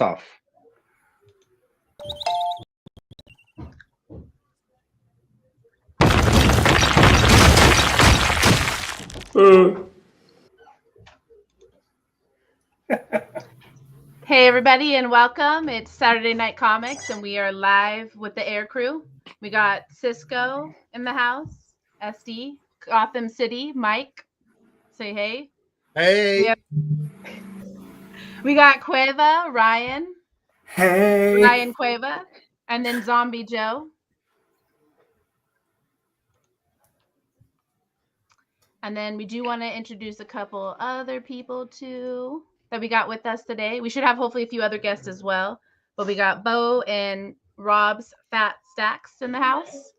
off. Hey everybody and welcome. It's Saturday Night Comics and we are live with the air crew. We got Cisco in the house, SD, Gotham City, Mike. Say hey. Hey. We got Cueva, Ryan. Hey. Ryan Cueva. And then Zombie Joe. And then we do want to introduce a couple other people too that we got with us today. We should have hopefully a few other guests as well. But we got Bo and Rob's Fat Stacks in the house.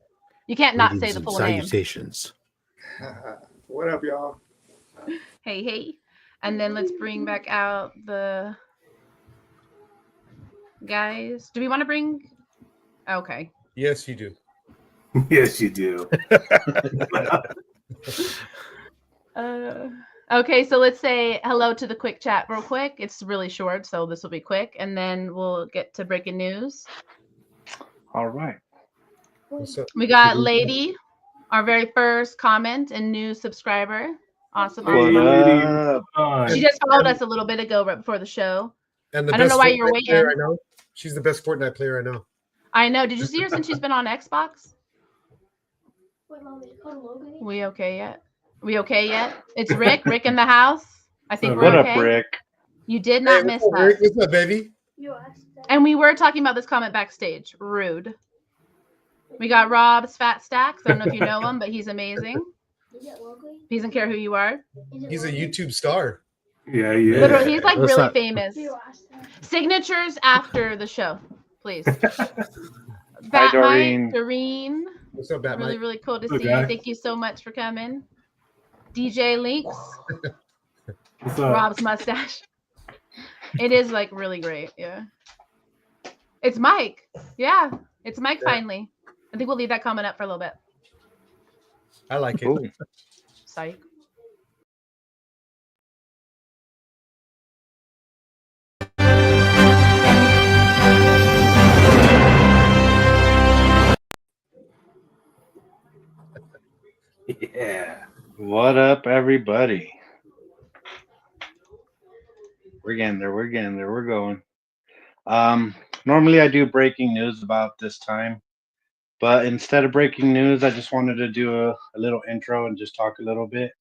You can't not say the full salutations. name. What up, y'all? Hey, hey. And then let's bring back out the guys. Do we want to bring? Okay. Yes, you do. Yes, you do. Okay, so let's say hello to the quick chat real quick. It's really short, so this will be quick. And then we'll get to breaking news. All right. We got Lady, our very first comment and new subscriber. Awesome. What up? She just followed us a little bit ago right before the show. And the I don't best know why Fortnite you're waiting. player I know. She's the best Fortnite player I know. I know. Did you see her since she's been on Xbox? We okay yet? We okay yet? It's Rick. Rick in the house. I think we're What okay. up, Rick? You did not miss what's up, us. Rick? What's up, baby? And we were talking about this comment backstage. Rude. We got Rob's Fat Stacks. I don't know if you know him, but he's amazing. He doesn't care who you are. He's a YouTube star. Yeah. Literally, he's like Let's really not- famous. Signatures after the show, please. Hi, Doreen. Doreen. What's up, Bat Really, Mike? really cool to Good see guy. you. Thank you so much for coming. DJ Links. What's up? Rob's mustache. It is like really great. Yeah. It's Mike. Yeah. It's Mike finally. I think we'll leave that comment up for a little bit. I like it. Cool. Psych. Yeah. What up, everybody? We're getting there. We're going. Normally I do breaking news about this time, but instead of breaking news, I just wanted to do a little intro and just talk a little bit.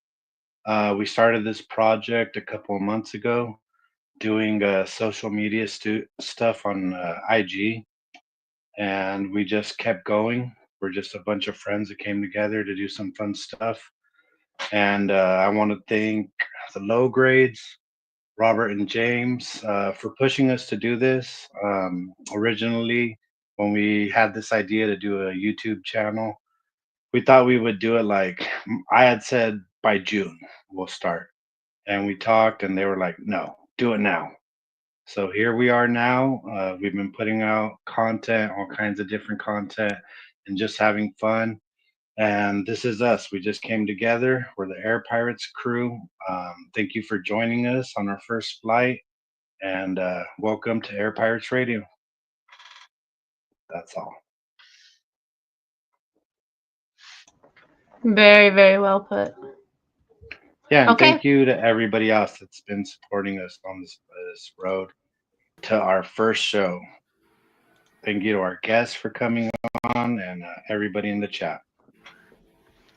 We started this project a couple of months ago, doing social media stuff on IG, and we just kept going. We're just a bunch of friends that came together to do some fun stuff. And I want to thank the low grades, Robert and James, for pushing us to do this. Originally, when we had this idea to do a YouTube channel, we thought we would do it like I had said by June, we'll start. And we talked and they were like, no, do it now. So here we are now. We've been putting out content, all kinds of different content, and just having fun. And this is us. We just came together. We're the Air Pirates crew. Thank you for joining us on our first flight. And welcome to Air Pirates Radio. That's all. Very, very well put. Yeah, and Okay. thank you to everybody else that's been supporting us on this road to our first show. Thank you to our guests for coming on and everybody in the chat.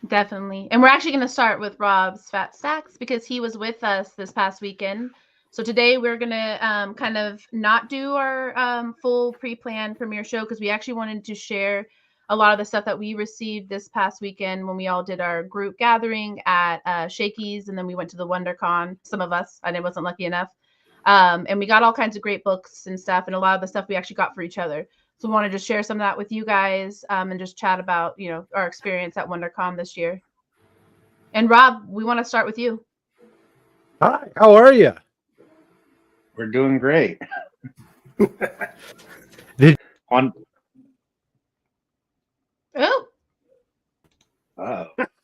Definitely. And we're actually going to start with Rob's Fat Stacks because he was with us this past weekend. So today we're going to kind of not do our full pre-planned premiere show because we actually wanted to share a lot of the stuff that we received this past weekend when we all did our group gathering at Shakey's, and then we went to the WonderCon. Some of us, I wasn't lucky enough. And we got all kinds of great books and stuff, and a lot of the stuff we actually got for each other. So we want to just share some of that with you guys and just chat about, our experience at WonderCon this year. And Rob, we want to start with you. Hi, how are you? We're doing great. On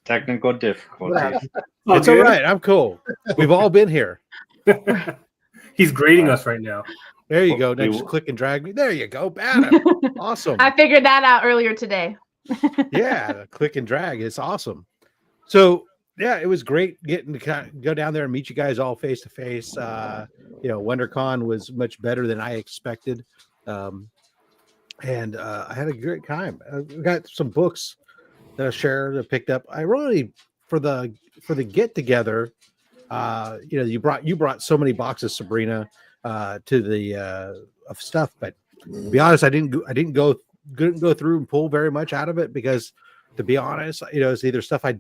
technical difficulties. It's all right. I'm cool. We've all been here. He's grading us right now. There you go. They Now just will- click and drag me. There you go. Bam. Awesome. I figured that out earlier today. Yeah, click and drag. It's awesome. So yeah, it was great getting to go down there and meet you guys all face to face. WonderCon was much better than I expected, and I had a great time. I got some books that I shared, I picked up. I really for the get together. You brought so many boxes, Sabrina, to the of stuff, but to be honest, I didn't go through and pull very much out of it because, to be honest, it's either stuff I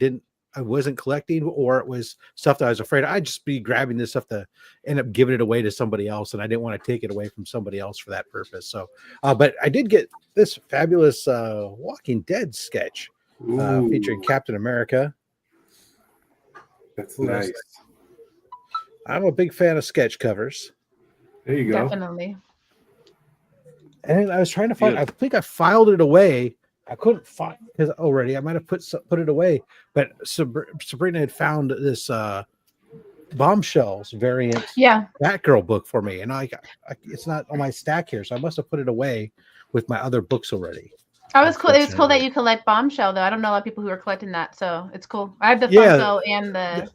wasn't collecting, or it was stuff that I was afraid I'd just be grabbing this stuff to end up giving it away to somebody else, and I didn't want to take it away from somebody else for that purpose. So, but I did get this fabulous Walking Dead sketch featuring Captain America. That's nice. I'm a big fan of sketch covers. There you go. Definitely. And I was trying to find. I think I filed it away. I couldn't find because already I might have put it away. But Sabrina had found this Bombshells variant Batgirl book for me, and it's not on my stack here, so I must have put it away with my other books already. It was cool that you collect Bombshell, though. I don't know a lot of people who are collecting that, so it's cool. I have the Funko and the.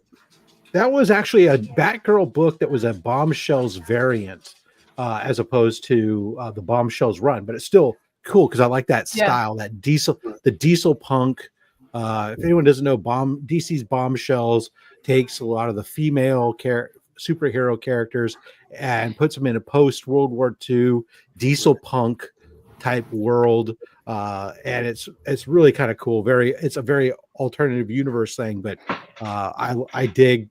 That was actually a Batgirl book that was a Bombshells variant, as opposed to the Bombshells run, but it's still cool because I like that style, the diesel punk. If anyone doesn't know, DC's Bombshells takes a lot of the female superhero characters and puts them in a post World War II diesel punk type world, and it's really kind of cool. It's a very alternative universe thing, but I dig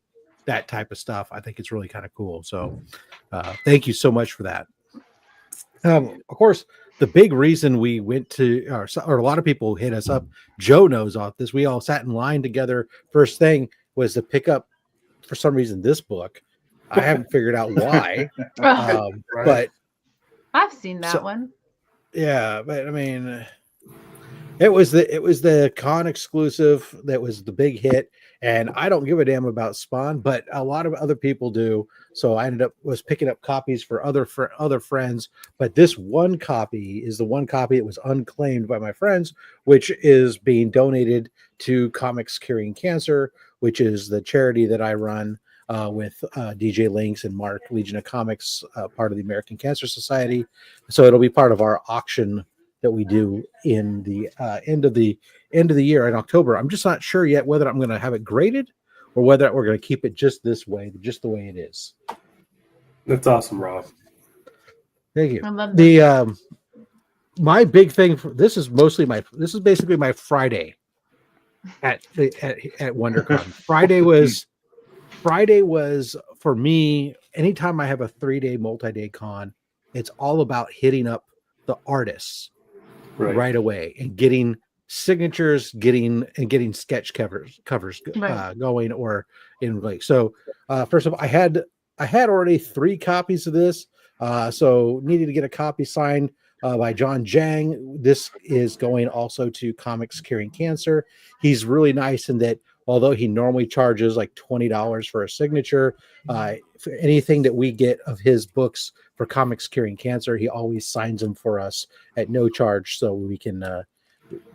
that type of stuff. I think it's really kind of cool. So thank you so much for that. Of course, the big reason we went to, or a lot of people hit us up, Joe knows all this. We all sat in line together. First thing was to pick up, for some reason, this book. I haven't figured out why, but I've seen that one. Yeah, but I mean, it was the con exclusive that was the big hit, and I don't give a damn about Spawn, but a lot of other people do. So I was picking up copies for other friends, but this one copy is the one copy that was unclaimed by my friends, which is being donated to Comics Curing Cancer, which is the charity that I run with DJ Links and Mark, Legion of Comics, part of the American Cancer Society. So it'll be part of our auction that we do in the end of the year in October. I'm just not sure yet whether I'm going to have it graded or whether we're going to keep it just this way, just the way it is. That's awesome, Rob. Thank you. I love that. My big thing this is basically my Friday at WonderCon. Friday was for me, anytime I have a 3-day multi-day con, it's all about hitting up the artists right away and getting signatures, getting sketch covers going or in like. So first of all, I had already 3 copies of this, so needed to get a copy signed by John Jang. This is going also to Comics Curing Cancer. He's really nice in that although he normally charges like $20 for a signature, for anything that we get of his books for Comics Curing Cancer, he always signs them for us at no charge, so we can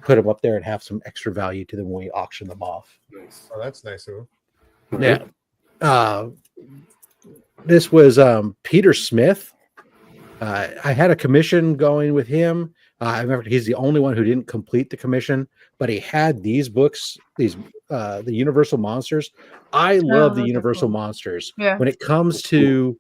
put them up there and have some extra value to them when we auction them off. Nice. Oh, that's nice of him. Yeah. This was Peter Smith. I had a commission going with him. I remember he's the only one who didn't complete the commission, but he had these books, the Universal Monsters. I love the Universal Monsters. Yeah. When it comes to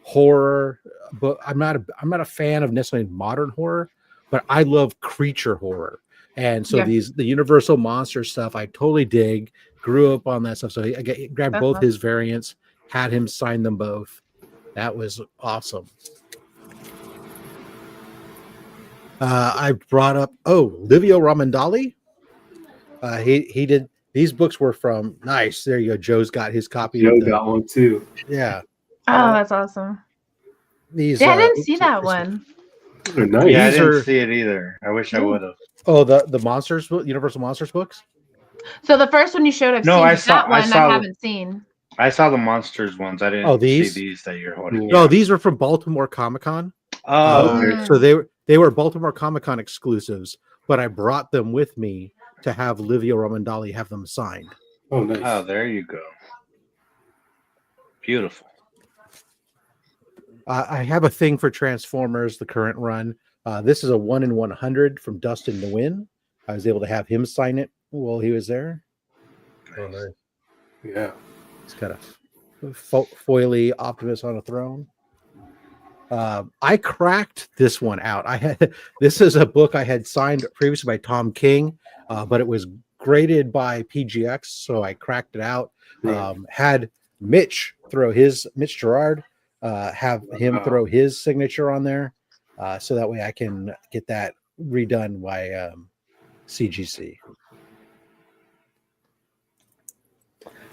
horror, but I'm not a fan of necessarily modern horror, but I love creature horror. And so the Universal Monster stuff I totally dig. Grew up on that stuff. So I grabbed both his variants, had him sign them both. That was awesome. I brought up Livio Ramandali. He did these books were from nice. There you go. Joe's got his copy. Joe got one too. Oh, Yeah. that's awesome. These. I didn't see that one. They're nice. Yeah, I didn't see it either. I wish I would have. Oh, the Monsters, Universal Monsters books. So the first one you showed, I've seen. No, I that one I saw haven't seen. I saw the monsters ones. I didn't see these? these that you're holding. No, these are from Baltimore Comic Con. Oh, So they were Baltimore Comic Con exclusives, but I brought them with me to have Livia Romandali have them signed. Oh, nice. oh, there you go. Beautiful. I have a thing for Transformers, the current run. This is a 1 in 100 from Dustin Nguyen. I was able to have him sign it while he was there. Oh, nice. Yeah. It's kind of foily Optimus on a throne. I cracked this one out. This is a book I had signed previously by Tom King, but it was graded by PGX, so I cracked it out. Right. Had Mitch Gerard have him throw his signature on there, so that way I can get that redone by CGC.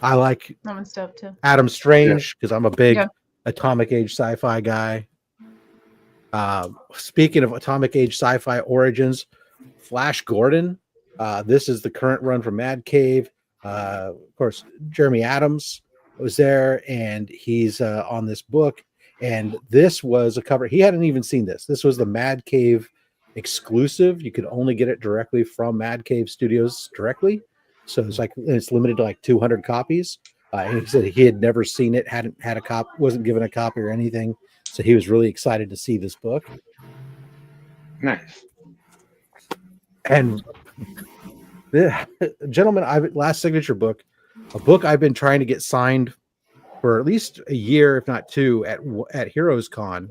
I like That one's dope too. Adam Strange because I'm a big Yeah. Atomic Age sci-fi guy. Speaking of Atomic Age sci-fi origins, Flash Gordon. This is the current run from Mad Cave. Of course, Jeremy Adams was there, and he's on this book. And this was a cover. He hadn't even seen this. This was the Mad Cave exclusive. You could only get it directly from Mad Cave Studios directly. So it's limited to like 200 copies. And he said he had never seen it, hadn't had a copy, wasn't given a copy or anything. So he was really excited to see this book. Nice. And the gentlemen, last signature book, a book I've been trying to get signed for at least a year, if not two, at Heroes Con,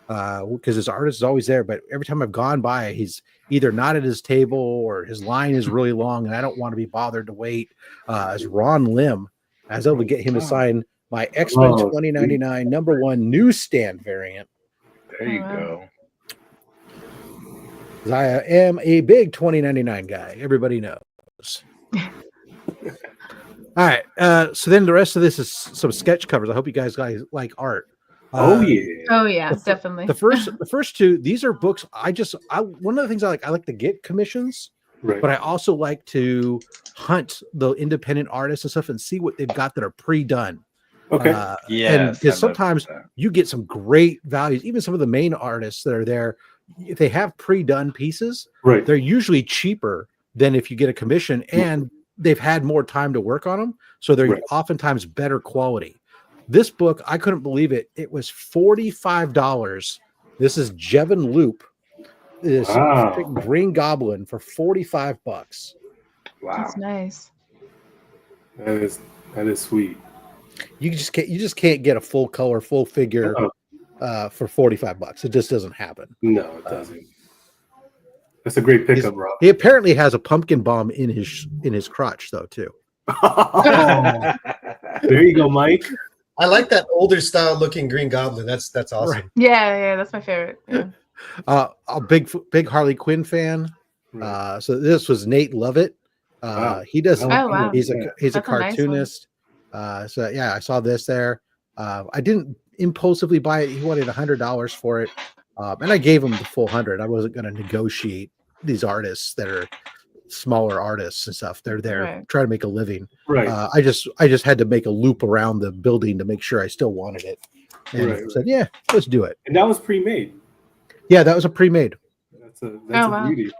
because his artist is always there. But every time I've gone by, he's either not at his table or his line is really long, and I don't want to be bothered to wait. As Ron Lim, I was able to get him to sign my X-Men 2099 #1 newsstand variant. There you go. I am a big 2099 guy. Everybody knows. All right. So then the rest of this is some sketch covers. I hope you guys like art. Oh yeah. Oh yeah, definitely. The first two, these are books. One of the things I like to get commissions, Right. but I also like to hunt the independent artists and stuff and see what they've got that are pre-done. Okay. Yes, and I because love sometimes that. you get some great values. Even some of the main artists that are there, if they have pre-done pieces, Right. they're usually cheaper than if you get a commission, and they've had more time to work on them, so they're Right. oftentimes better quality. This book, I couldn't believe it. It was $45. This is Jevon Loop, this Wow. Green Goblin for $45. Wow. That's nice. That is sweet. You just can't get a full color, full figure for $45. It just doesn't happen. No, it doesn't. That's a great pickup, Rob. He apparently has a pumpkin bomb in his crotch though too. There you go, Mike. I like that older style looking Green Goblin. That's awesome. Right. Yeah, that's my favorite. Yeah. A big Harley Quinn fan. Right. So this was Nate Lovett. Wow. He does. Oh, wow. He's a That's a nice cartoonist. So yeah, I saw this there. I didn't impulsively buy it. He wanted $100 for it, and I gave him the full 100. I wasn't going to negotiate these artists that are smaller artists and stuff. They're there Right. trying to make a living. Right. I just had to make a loop around the building to make sure I still wanted it, and Right. said, "Yeah, let's do it." And that was pre-made. Yeah, that was a pre-made. That's a wow. beauty.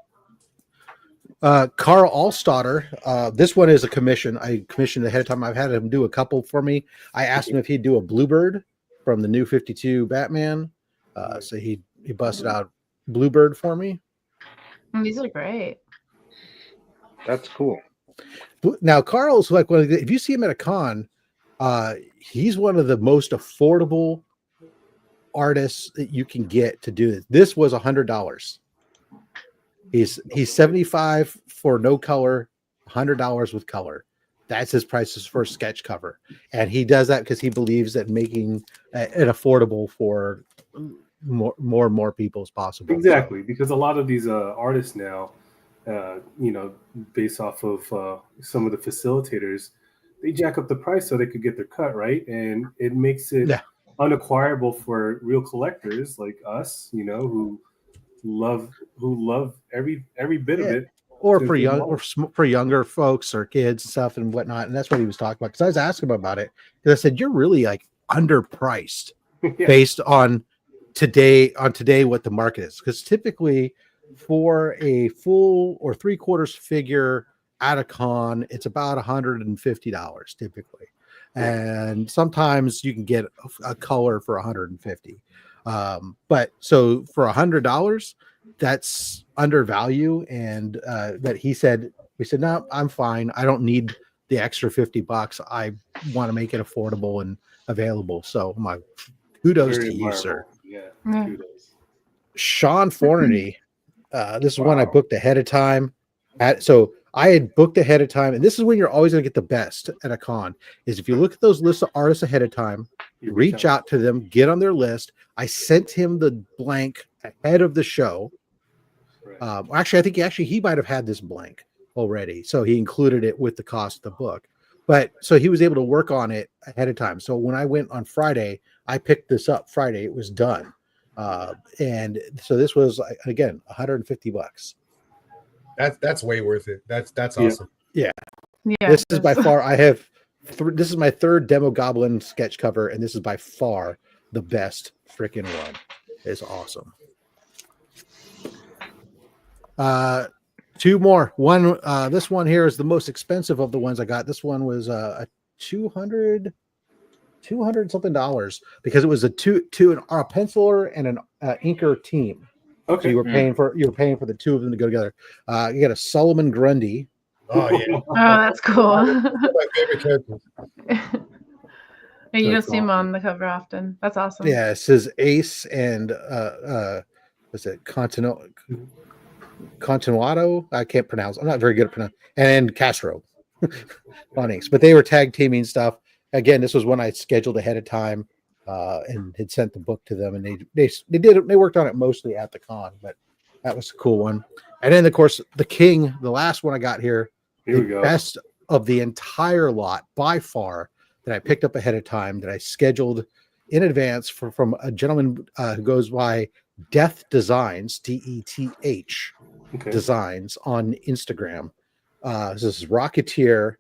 Carl Allstatter. This one is a commission. I commissioned ahead of time. I've had him do a couple for me. I asked him if he'd do a Bluebird from the new 52 Batman. So he busted out Bluebird for me. These are great. That's cool. Now Carl's like if you see him at a con, he's one of the most affordable artists that you can get to do this. This was $100. He's 75 for no color, $100 with color. That's his prices for a sketch cover, and he does that because he believes that making it affordable for more and more people as possible. Exactly, because a lot of these artists now, based off of some of the facilitators, they jack up the price so they could get their cut, right? And it makes it unacquirable for real collectors like us, who love every bit of it. or for younger folks or kids and stuff and whatnot. And that's what he was talking about. Because I was asking him about it because I said you're really like underpriced based on today what the market is. Because typically for a full or 3/4 figure at a con, it's about $150 typically, and sometimes you can get a color for $150. But so for $100, that's undervalue. And that we said, no, I'm fine. I don't need the extra $50. I want to make it affordable and available. So my kudos to you, sir. Yeah, kudos. Sean Fornity. This is one I booked ahead of time. So I had booked ahead of time, and this is when you're always going to get the best at a con, is if you look at those lists of artists ahead of time, reach out to them, get on their list. I sent him the blank ahead of the show. Right. Actually, I think he might have had this blank already, so he included it with the cost of the book. But so he was able to work on it ahead of time. So when I went on Friday, I picked this up Friday. It was done. And so this was, again, $150. That's way worth it. That's awesome. Yeah. This is by far, this is my third Demo Goblin sketch cover, and this is by far the best freaking one. It's awesome. Two more. One, this one here is the most expensive of the ones I got. This one was a $200 something because it was a penciler and an inker team. Okay. So you were paying for the two of them to go together. You got a Solomon Grundy. Oh yeah. Oh, that's cool. My favorite characters. You don't see him on the cover often. That's awesome. Yeah, it says Ace and what's it? Continuado. I can't pronounce. I'm not very good at pronouncing. And Castro on Ace, but they were tag teaming stuff. Again, this was one I scheduled ahead of time. And had sent the book to them, and they worked on it mostly at the con, but that was a cool one. And then of course the King, the last one I got here the best of the entire lot by far that I picked up ahead of time, that I scheduled in advance from a gentleman who goes by Death Designs, DETH Designs on Instagram. This is Rocketeer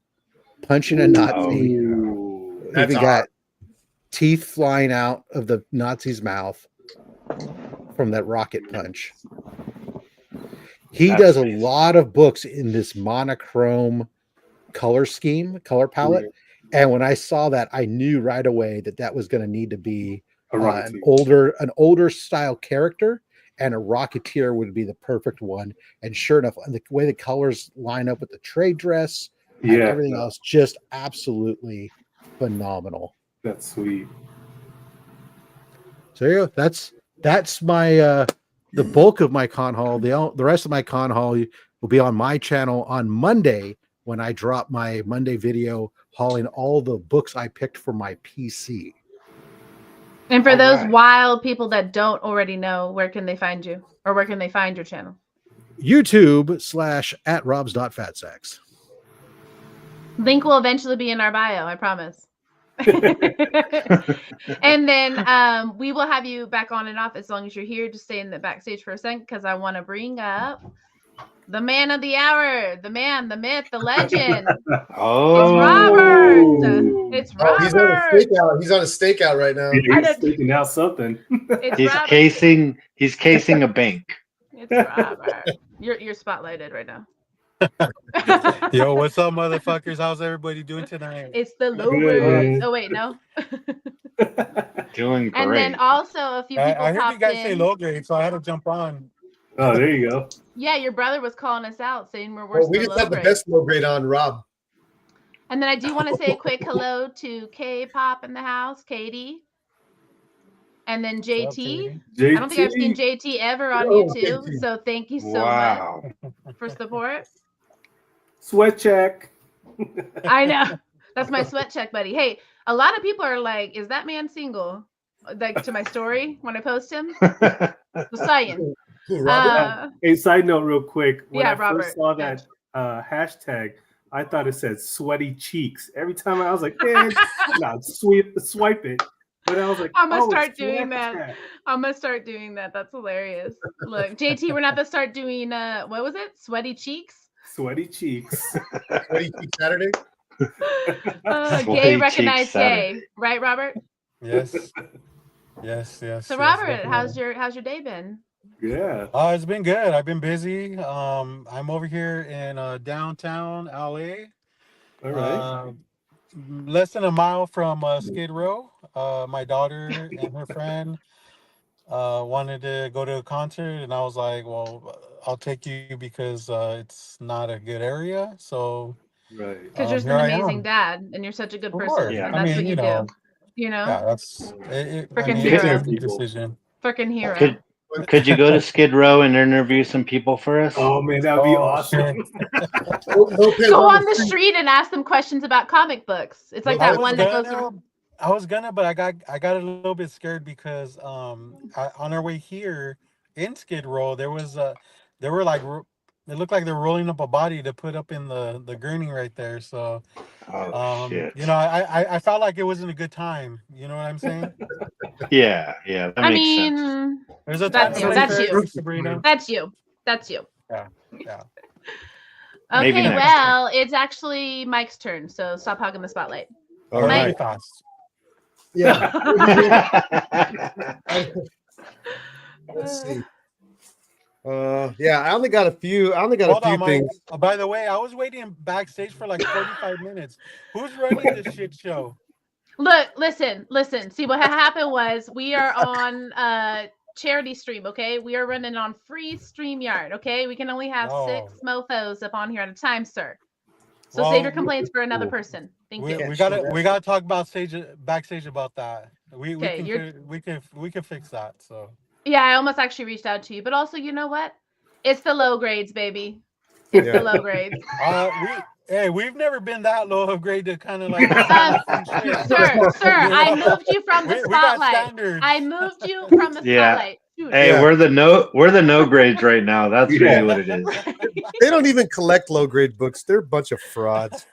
punching a Nazi. Even got teeth flying out of the Nazi's mouth from that rocket punch. He does a lot of books in this monochrome color palette. And when I saw that, I knew right away that was going to need to be an older style character, and a Rocketeer would be the perfect one. And sure enough, the way the colors line up with the trade dress and everything else, just absolutely phenomenal. That's sweet. So yeah, that's my the bulk of my con haul. The rest of my con haul will be on my channel on Monday when I drop my Monday video hauling all the books I picked for my PC. And for those wild people that don't already know, where can they find you, or where can they find your channel? YouTube/@robs.fatsacks. Link will eventually be in our bio, I promise. And then we will have you back on and off as long as you're here. Just stay in the backstage for a second, because I want to bring up the man of the hour, the man, the myth, the legend. Oh, it's Robert. It's Robert. He's on a stakeout right now. He's staking out something. He's casing a bank. It's Robert. You're spotlighted right now. Yo, what's up, motherfuckers? How's everybody doing tonight? It's the Lowers. Oh wait, no. Doing great. And then also a few people I heard popped you guys in. say low grade, so I had to jump on. Oh, there you go. Yeah, your brother was calling us out, saying we're worse. We just have the best low grade on, Rob. And then I do want to say a quick hello to K-Pop in the house, Katie. And then JT. I don't think I've seen JT ever on YouTube, so thank you so much for support. Sweat check. I know. That's my sweat check, buddy. Hey, a lot of people are like, is that man single? Like to my story when I post him. Just saying. Hey, side note real quick. When I Robert. first saw that hashtag, I thought it said sweaty cheeks. Every time I was like, swipe it. But I was like, I'm gonna start doing that. I'm gonna start doing that. That's hilarious. Look, JT, we're not gonna start doing what was it? Sweaty cheeks? Sweaty cheeks. Sweaty Cheek Saturday. Gay Sweaty recognized cheeks Saturday. gay, right, Robert? Yes. Yes. So Robert, how's your day been? Yeah. It's been good. I've been busy. I'm over here in downtown LA. All right. Less than a mile from Skid Row. My daughter and her friend wanted to go to a concert, and I was like, "Well, I'll take you because it's not a good area." So Right. Because you're just here an I amazing am. dad, and you're such a good Of person. course. Yeah. And I that's mean, what you do. You know, yeah, that's it. I Frickin' mean, hero. it's an easy People. decision. freaking hero. Could you go to Skid Row and interview some people for us? Oh man, that would be Oh, awesome. No pigs Go on the street. street and ask them questions about comic books. It's like that one that goes. I was gonna, but I got a little bit scared because on our way here in Skid Row there were like it looked like they were rolling up a body to put up in the gurney right there. So Shit. you know, I felt like it wasn't a good time. You know what I'm saying? Yeah, that I makes sense. mean, There's a That's time you, and place that's for you. everything, Sabrina. that's you. That's you. Yeah. Maybe Okay, next well, it's actually Mike's turn, so stop hogging the spotlight. All Mike. Really fast. Yeah. Let's see. Yeah, I only got a few. I only got Hold a few on, Mike. things. By the way, I was waiting backstage for like 45 minutes. Who's running this shit show? Look, listen. See, what happened was we are on charity stream, okay? We are running on free StreamYard, okay? We can only have 6 mofos up on here at a time, sir. So save your complaints for another person. Thank you. We gotta talk about backstage about that. We Okay, can fix that. So Yeah, I almost actually reached out to you, but also, you know what? It's the low grades, baby. It's the low grades. we've never been that low of grade to kind of like Sir, I moved you from the spotlight. I moved you from the spotlight. Hey, we're the no grades right now. That's really what it is. They don't even collect low grade books. They're a bunch of frauds.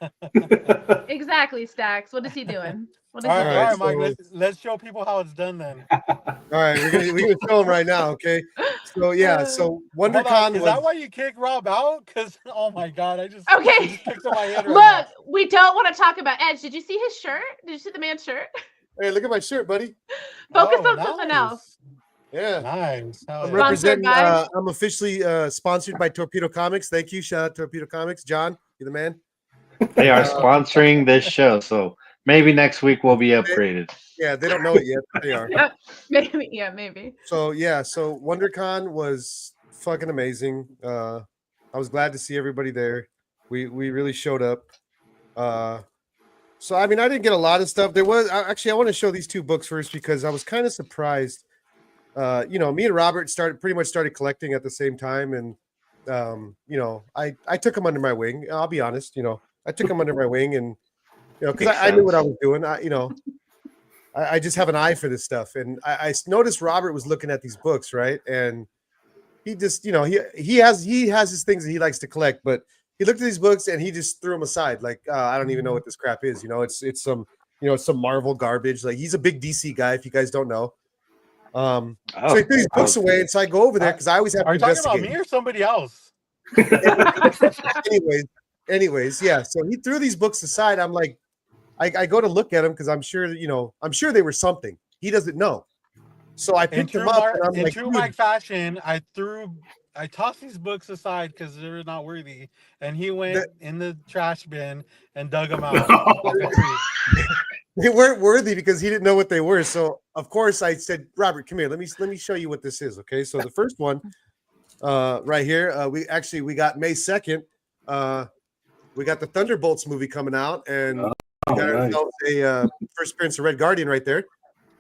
Exactly, Stacks. What is he doing? All right, Mike. Let's show people how it's done then. All right, we're gonna show them right now. Okay. So yeah, so WonderCon is that why you kicked Rob out? Because oh my god, I just kicked on my head right Look, now. we don't want to talk about Edge. Did you see his shirt? Did you see the man's shirt? Hey, look at my shirt, buddy. Focus on something else. Yeah, nice. I'm representing. I'm officially sponsored by Torpedo Comics. Thank you. Shout out Torpedo Comics. John, you the man. They are sponsoring this show, so maybe next week we'll be upgraded. Yeah, they don't know it yet. But they are. Maybe. So WonderCon was fucking amazing. I was glad to see everybody there. We really showed up. So I mean, I didn't get a lot of stuff. There was actually I want to show these 2 books first because I was kind of surprised. Me and Robert pretty much started collecting at the same time, and I took him under my wing. I'll be honest, I took him under my wing, and because I knew what I was doing. I just have an eye for this stuff, and I noticed Robert was looking at these books, right? And he just, he has his things that he likes to collect, but he looked at these books and he just threw them aside, like I don't even know what this crap is. It's some some Marvel garbage. Like he's a big DC guy, if you guys don't know. So he threw these books away, and so I go over there because I always have to investigate. Are you talking about me or somebody else? anyways, yeah. So he threw these books aside. I'm like, I go to look at them because I'm sure they were something. He doesn't know. So I picked them up. And I'm in like, true Mike fashion, I tossed these books aside because they were not worthy, and he went in the trash bin and dug them out. They weren't worthy because he didn't know what they were. So of course I said, Robert, come here. Let me show you what this is. Okay. So the first one, right here, we got May 2nd. We got the Thunderbolts movie coming out, and we got ourselves a first appearance of Red Guardian right there.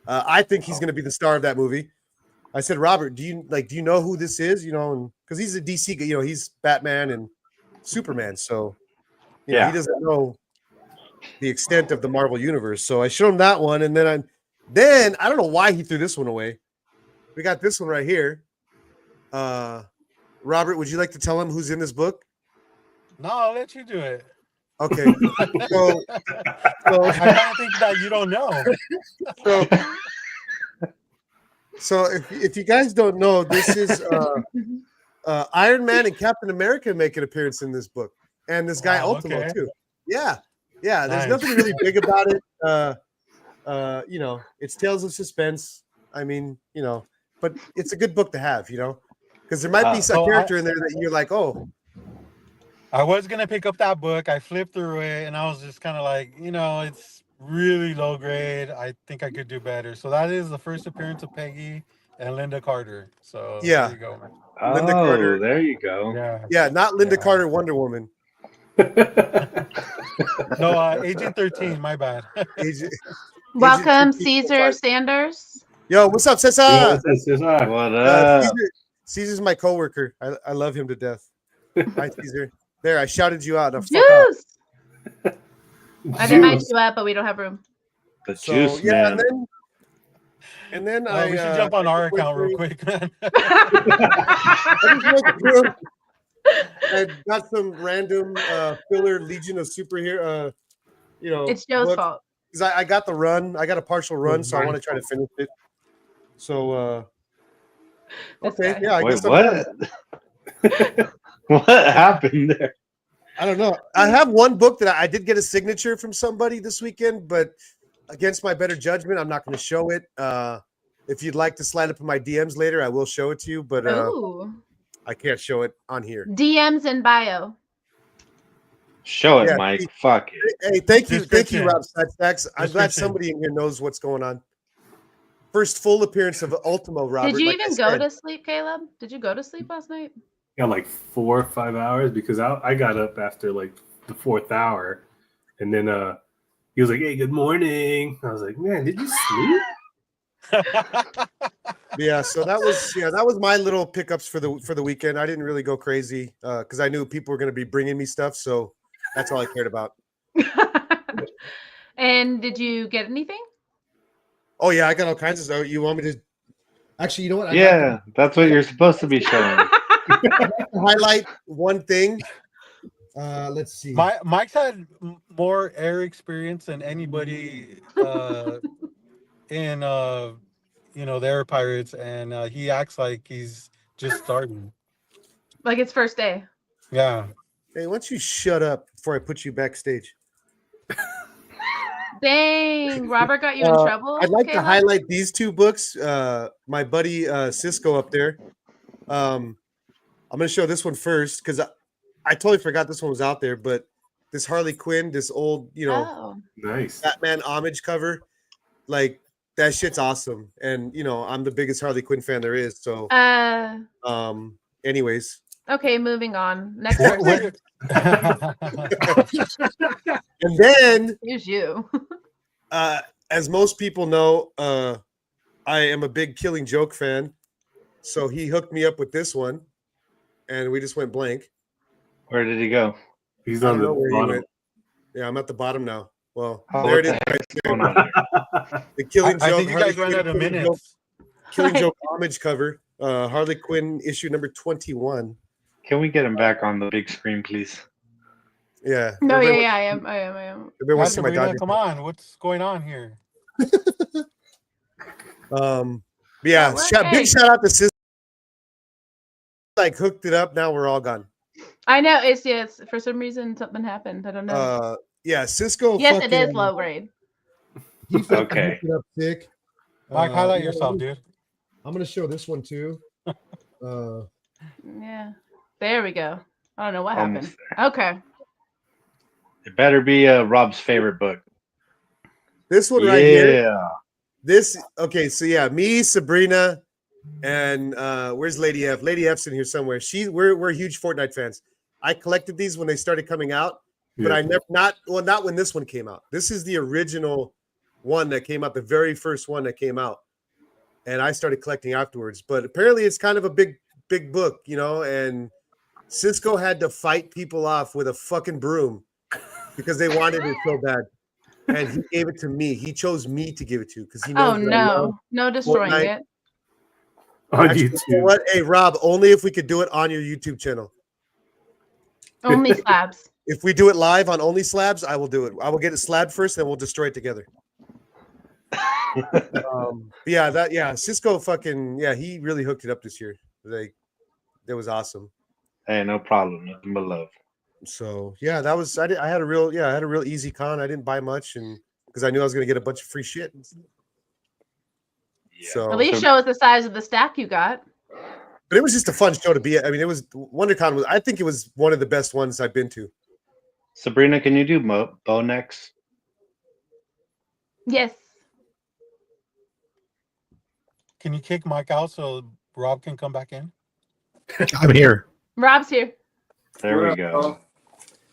I think he's going to be the star of that movie. I said, Robert, do you know who this is? Because he's a DC guy. He's Batman and Superman, so he doesn't know the extent of the Marvel universe. So I showed him that one, and then I don't know why he threw this one away. We got this one right here. Robert, would you like to tell him who's in this book? No, I'll let you do it. Okay. So I kind of think that you don't know. So if you guys don't know, this is Iron Man and Captain America make an appearance in this book, and this guy Ultimo okay. too. Yeah. There's Nice. nothing really big about it. It's Tales of Suspense. I mean, but it's a good book to have, because there might be some character in there that you're like, oh. I was gonna pick up that book. I flipped through it, and I was just kind of like, it's really low grade. I think I could do better. So that is the first appearance of Peggy and Linda Carter. So Yeah. there you go, man. Linda Carter. There you go. Yeah, not Linda Carter, Wonder Woman. No, Agent 13. My bad. Welcome, Caesar Sanders. Yo, what's up, Cesar? What up? Caesar's my coworker. I love him to death. Hi, Caesar. There, I shouted you out. Juice. I didn't invite you up, but we don't have room. The juice, man. And then we should jump on our account real quick, man. I got some random filler Legion of Superhero. It's Joe's fault. Because I got the run. I got a partial run, so I want to try to finish it. So, okay, yeah. Wait, what? What happened there? I don't know. I have one book that I did get a signature from somebody this weekend, but against my better judgment, I'm not going to show it. If you'd like to slide up in my DMs later, I will show it to you, but I can't show it on here. DMs in bio. Show it, Mike. Fuck it. Hey, thank you, Rob Stacks. I'm glad somebody in here knows what's going on. First full appearance of Ultimo, Robert. Did you even go to sleep, Caleb? Did you go to sleep last night? Yeah, like 4 or 5 hours because I got up after like the 4th hour, and then he was like, "Hey, good morning." I was like, "Man, did you sleep?" Yeah, so that was my little pickups for the weekend. I didn't really go crazy because I knew people were going to be bringing me stuff, so that's all I cared about. And did you get anything? Oh yeah, I got all kinds of stuff. You want me to? Actually, you know what? That's what you're supposed to be showing. Highlight one thing. Let's see. Mike's had more air experience than anybody in the Air Pirates, and he acts like he's just starting. Like it's first day. Yeah. Hey, why don't you shut up before I put you backstage? Dang, Robert got you in trouble. I'd like to highlight these two books. My buddy Cisco up there. I'm going to show this one first because I totally forgot this one was out there. But this Harley Quinn, this old, nice Batman homage cover, like that shit's awesome. And I'm the biggest Harley Quinn fan there is. So, anyways. Okay, moving on. Next person. And then here's you. As most people know, I am a big Killing Joke fan. So he hooked me up with this one, and we just went blank. Where did he go? He's on the bottom. Yeah, I'm at there now. Well, there it is. Right there. The Killing Joke. I think you guys ran out of minutes. Killing Joke homage cover. Harley Quinn issue number 21. Can we get him back on the big screen, please? Yeah. No, I am. Come on, what's going on here? Yeah. Big shout out to Cisco. Like hooked it up. Now we're all gone. I know. It's for some reason something happened. I don't know. Yeah, Cisco. Yes, it is low grade. Okay. Up thick. Mike, highlight yourself, dude. I'm gonna show this one too. Yeah. There we go. I don't know what happened. Okay. It better be Rob's favorite book. This one right here. Okay, so yeah, me, Sabrina, and where's Lady F? Lady F's in here somewhere. We're huge Fortnite fans. I collected these when they started coming out, but I never not when this one came out. This is the original one that came out, the very first one that came out. And I started collecting afterwards. But apparently it's kind of a big book, and Cisco had to fight people off with a fucking broom because they wanted it so bad. And he gave it to me. He chose me to give it to because he knows. Oh no destroying Fortnite. it. On Actually, YouTube. you know what? Hey Rob, only if we could do it on your YouTube channel. Only slabs. If we do it live on Only Slabs, I will do it. I will get it slabbed first, then we'll destroy it together. Cisco he really hooked it up this year. Like It was awesome. Hey, no problem. Nothing but love. So yeah, that was I had a real easy con. I didn't buy much, and because I knew I was gonna get a bunch of free shit. Yeah. So, At least show us the size of the stack you got. but it was just a fun show to be at. I mean, it was WonderCon was. I think it was one of the best ones I've been to. Sabrina, can you do bow necks? Yes. Can you kick Mike out so Rob can come back in? I'm here. Rob's here. There we What go. up,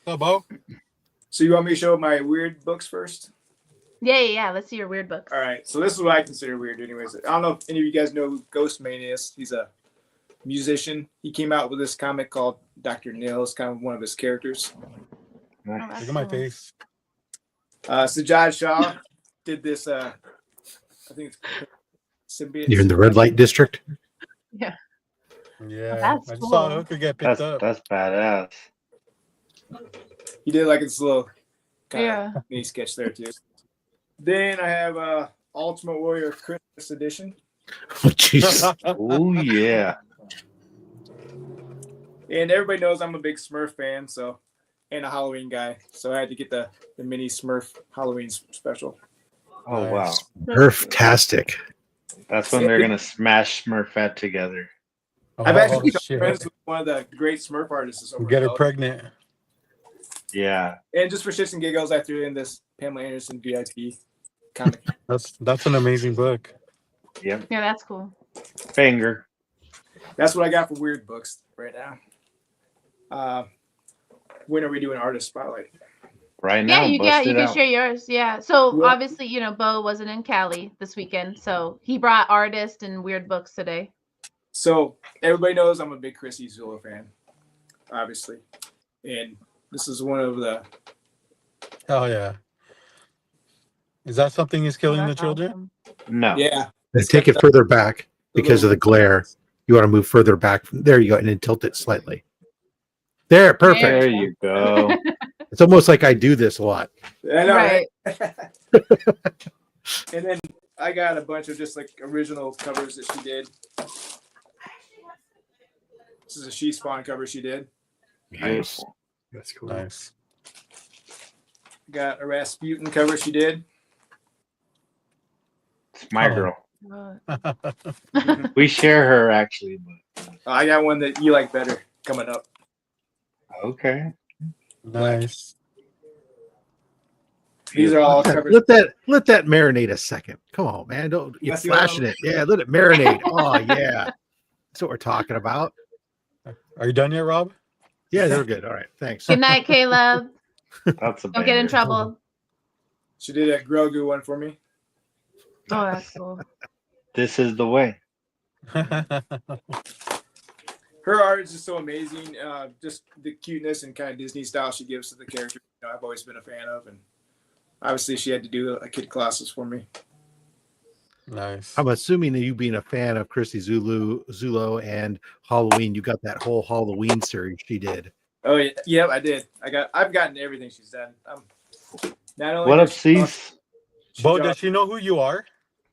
So, Bo? So you want me to show my weird books first? Yeah. Let's see your weird books. All right. So this is what I consider weird, anyways. I don't know if any of you guys know who Ghostman is. He's a musician. He came out with this comic called Dr. Nails, kind of one of his characters. Oh, that's Look at my cool. face. Sajjad Shah did this. I think it's Symbiote. You're in the red light district. Yeah. Yeah. that's I just saw cool. Hooker get picked up. That's badass. He did like this little kind Yeah. of mini sketch there too. Then I have Ultimate Warrior Christmas Edition. Oh, jeez. Oh yeah. And everybody knows I'm a big Smurf fan, so and a Halloween guy. So I had to get the mini Smurf Halloween special. Oh wow. Perftastic. That's when they're gonna smash Smurfette together. I've actually become shit. friends with one of the great Smurf artists. Over Get her there. pregnant. Yeah. And just for shits and giggles, I threw in this Pamela Anderson VIP comic. That's an amazing book. Yep. Yeah, that's cool. Finger. That's what I got for weird books right now. When are we doing artist spotlight? Right now. You bust it can out. share yours. Yeah. So Yeah. obviously, Bo wasn't in Cali this weekend, so he brought artist and weird books today. So everybody knows I'm a big Chrissy Zula fan, obviously, and this is one of the. Hell yeah. Is that something he's killing the That's children? awesome. No. Yeah. And take it further back because of the glare. You want to move further back. There you go, and then tilt it slightly. There, perfect. There you go. It's almost like I do this a lot. I know, Right. And then I got a bunch of just like original covers that she did. This is a She Spawn cover she did. Nice. That's cool. Nice. Got a Rasputin cover she did. It's my Oh. girl. Uh, We share her actually, but I got one that you like better coming up. okay. Nice. These are all covers. Let that marinate a second. Come on, man. Don't you're That's the other flashing one. it. Yeah, let it marinate. Oh yeah. That's what we're talking about. Are you done yet, Rob? Yeah, they're good. All right. Thanks. Good night, Caleb. That's a Don't get in banger. trouble. She did a Grogu one for me. Oh, that's cool. This is the way. Her art is just so amazing. Just the cuteness and kind of Disney style she gives to the character. I've always been a fan of, and obviously she had to do a kid classes for me. Nice. I'm assuming that you being a fan of Chrissy Zulo and Halloween, you got that whole Halloween series she did. Oh yeah, I did. I've gotten everything she's done. Not only What up, does she draw- Cease? Bo, draw- does she know who you are?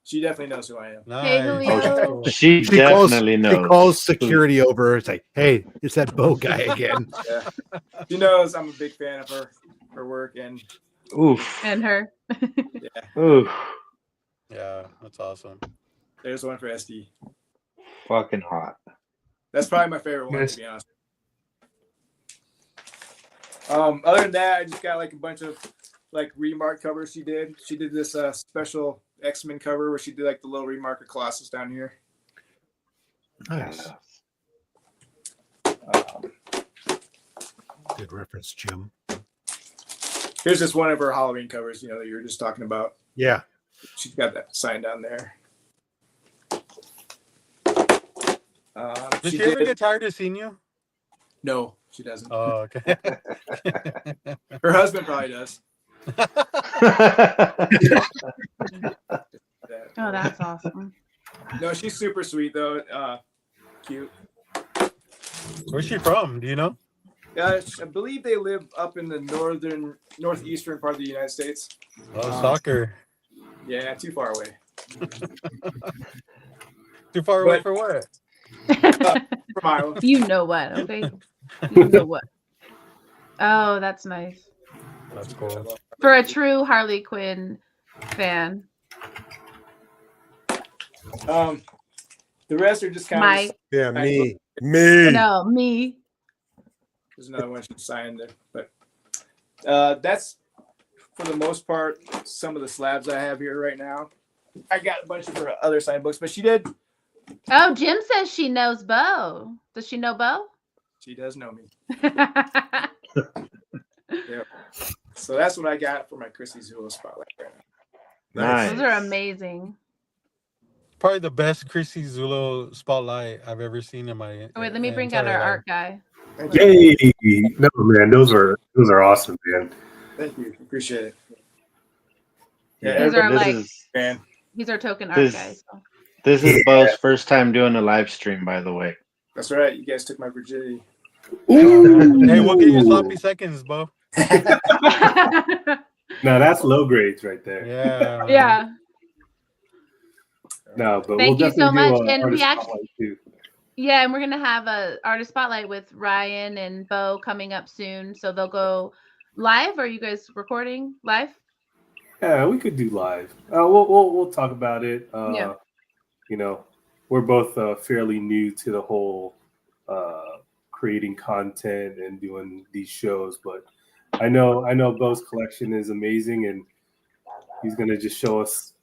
She definitely knows who I am. Nice. Hey, Julio. That's cool. She calls, definitely she knows. calls security over. It's like, hey, it's that Bo guy again. Yeah. She knows I'm a big fan of her work, and Oof. And her. Oof. Yeah, that's awesome. there's one for SD. Fucking hot. That's probably my favorite one, Nice. to be honest. Other than that, I just got like a bunch of like Remark covers she did. She did this special X-Men cover where she did like the little Remarker Colossus down here. Nice. Good reference, Jim. Here's just one of her Halloween covers, that you were just talking about. Yeah. She's got that sign down there. Does she ever get tired of seeing you? No, she doesn't. Oh, okay. Her husband probably does. Oh, that's awesome. No, she's super sweet though. Cute. Where's she from? Do you know? I believe they live up in the northeastern part of the United States. Oh, soccer. Yeah, too far away. Too far away but- for what? From Iowa. You know what? Okay. You know what? Oh, that's nice. That's cool. For a true Harley Quinn fan. The rest are just kind Mike. of. Yeah, me. No, me. There's another one I should sign there, but that's for the most part some of the slabs I have here right now. I got a bunch of her other signed books, but she did. Oh, Jim says she knows Bo. Does she know Bo? She does know me. Yeah. So that's what I got for my Chrissy Zulo spotlight right now. Nice. Those are amazing. Probably the best Chrissy Zulo spotlight I've ever seen in my. Oh, wait, let me bring out our entire art guy. Thank you. Yay! No, man, those are awesome, man. Thank you. Appreciate it. Yeah, These are this like- is Man. He's our token art This- guy. So. this is Bo's first time doing a live stream, by the way. That's right. You guys took my virginity. Hey, we'll get your sloppy seconds, Bo. Now that's low grades right there. Yeah. Yeah. No, but Thank we'll you so definitely much. do And we artist actually- spotlight too. Yeah, and we're gonna have a artist spotlight with Ryan and Bo coming up soon. So they'll go live. Are you guys recording live? Yeah, we could do live. We'll talk about it. Yeah. You know, we're both fairly new to the whole creating content and doing these shows, but I know Bo's collection is amazing, and he's gonna just show us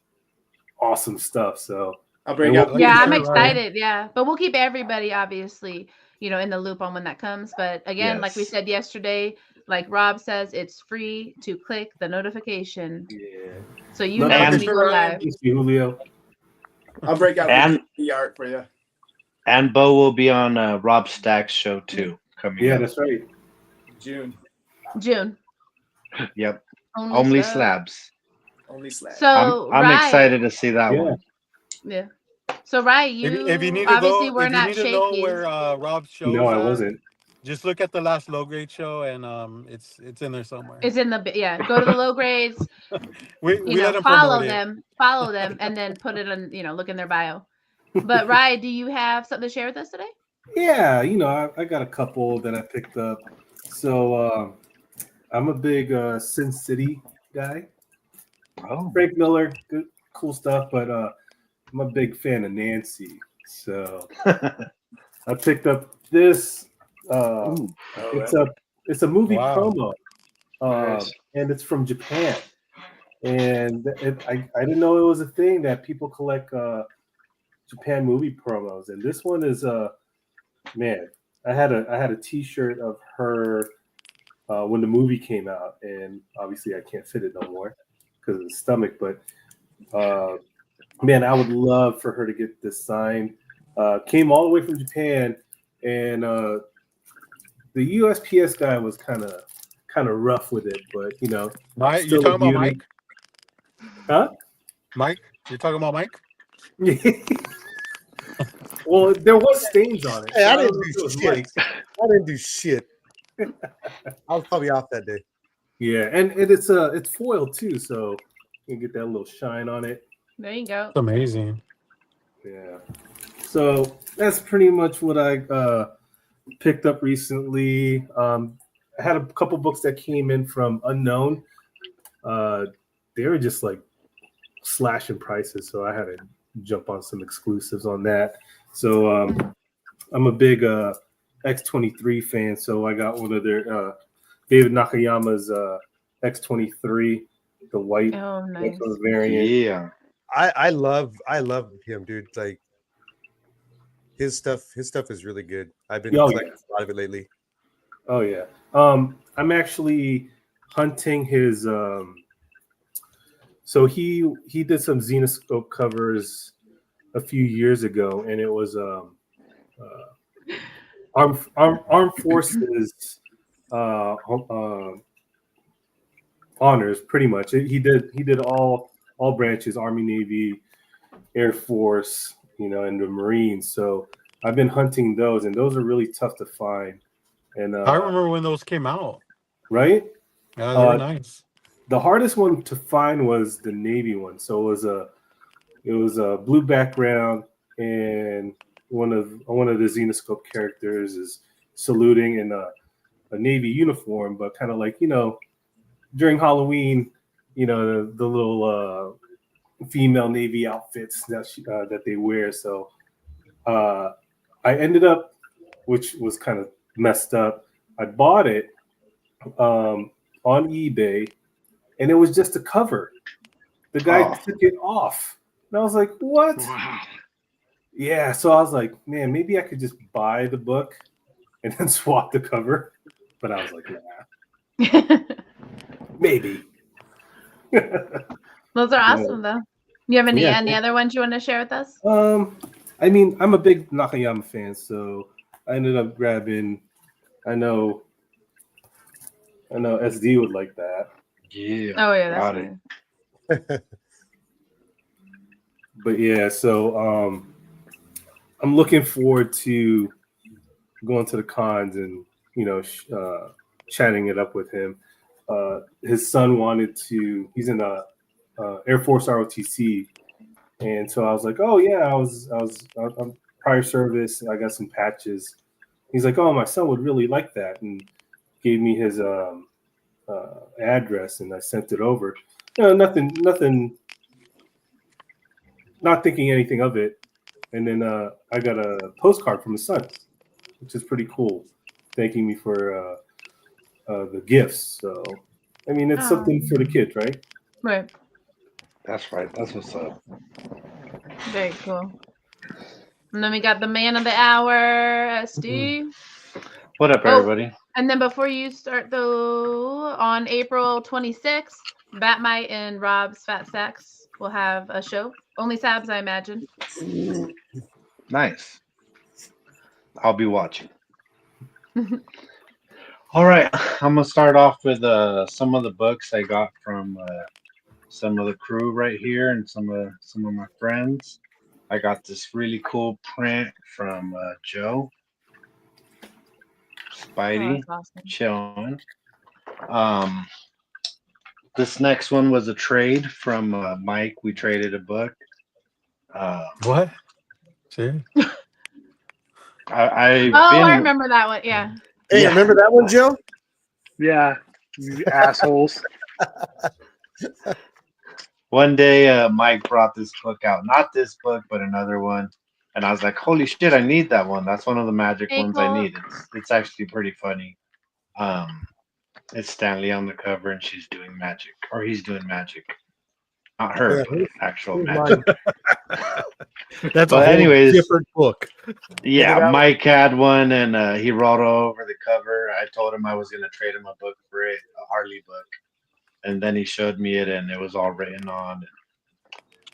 awesome stuff. So I'll bring Yeah, out. well, Yeah, I'm Ryan. excited. Yeah, but we'll keep everybody obviously, in the loop on when that comes. But again, like we Yes. said yesterday, like Rob says, it's free to click the notification, yeah, so you Look know at when we you, go Ryan. live. thank you, Julio. I'll break out And- the art for you. And Bo will be on Rob Stack's show too, coming Yeah, up. that's right. June. June. Yep. Only slabs. Only slab. So I'm Ryan, excited to see that Yeah. one. Yeah. So Ryan, If you need to obviously know, we're if you not need to know shaky. where Rob's show No, is I at, wasn't. just look at the last low grade show, and it's in there somewhere. It's in the go to the low grades. we let him promote Follow them, and then put it on. Look in their bio. But Ryan, do you have something to share with us today? Yeah, I got a couple that I picked up. So I'm a big Sin City guy. Oh. Frank Miller, good, cool stuff, but I'm a big fan of Nancy. So I picked up this. Ooh. It's a movie Wow. promo, Nice. and it's from Japan. And I didn't know it was a thing that people collect Japan movie promos. And this one is man. I had a T-shirt of her when the movie came out, and obviously I can't fit it no more because of the stomach. But man, I would love for her to get this signed. Came all the way from Japan, and the USPS guy was kind of rough with it, but Mike, still you're talking a about beauty. Mike? Huh? Mike? You're talking about Mike? Well, there was stains on it. Hey, I so didn't don't know if do it was shit. Mike's. I didn't do shit. I was probably off that day. Yeah, and it's foil too, so you can get that little shine on it. There you go. It's amazing. Yeah. So that's pretty much what I picked up recently. I had a couple books that came in from Unknown. They were just like slashing prices, so I had to jump on some exclusives on that. So I'm a big X23 fan, so I got one of their David Nakayama's X23, the white Oh, nice. variant. Yeah. I love him, dude. Like his stuff is really good. I've been Oh, collecting a lot of it lately. Oh yeah. I'm actually hunting his so he did some Xenoscope covers a few years ago, and it was armed forces honors pretty much. He did all branches, Army, Navy, Air Force, and the Marines. So I've been hunting those, and those are really tough to find. And I remember when those came out. right? Yeah, they were nice. The hardest one to find was the Navy one. So it was a blue background, and one of the Xenoscope characters is saluting in a Navy uniform, but kind of like, you know, during Halloween, you know, the little female Navy outfits that they wear. So I ended up, which was kind of messed up. I bought it on eBay, and it was just a cover. The guy Oh. took it off, and I was like, "What?" Wow. Yeah, so I was like, "Man, maybe I could just buy the book and then swap the cover." But I was like, "Nah, maybe." Those are awesome, though. You have any other ones you want to share with us? I mean, I'm a big Nakayama fan, so I ended up grabbing. I know SD would like that. Yeah. Oh yeah, that's got it. good. But yeah, so I'm looking forward to going to the cons and, you know, chatting it up with him. His son wanted to. He's in a Air Force ROTC, and so I was like, oh yeah, I'm prior service. I got some patches. He's like, oh, my son would really like that, and gave me his address, and I sent it over. You know, nothing. Not thinking anything of it, and then I got a postcard from his son, which is pretty cool, thanking me for the gifts. So, I mean, it's something for the kids, right? Right. That's right. That's what's up. Very cool. And then we got the man of the hour, SD. What up, everybody? And then before you start, though, on April 26th, Batmite and Rob's Fat Sacks will have a show. Only Sabs, I imagine. Nice. I'll be watching. All right, I'm gonna start off with some of the books I got from some of the crew right here and some of my friends. I got this really cool print from Joe, Spidey, Awesome. chilling. This next one was a trade from Mike. We traded a book. What? See? I remember that one. Yeah. Hey, remember that one, Joe? Yeah, you assholes. One day, Mike brought this book out. Not this book, but another one. And I was like, holy shit, I need that one. That's one of the magic ones I need. It's actually pretty funny. It's Stanley on the cover, and she's doing magic. Or he's doing magic. Not her, but actual magic. That's a whole different book. Yeah, Mike had one, and he wrote over the cover. I told him I was going to trade him a book for it, a Harley book. And then he showed me it, and it was all written on.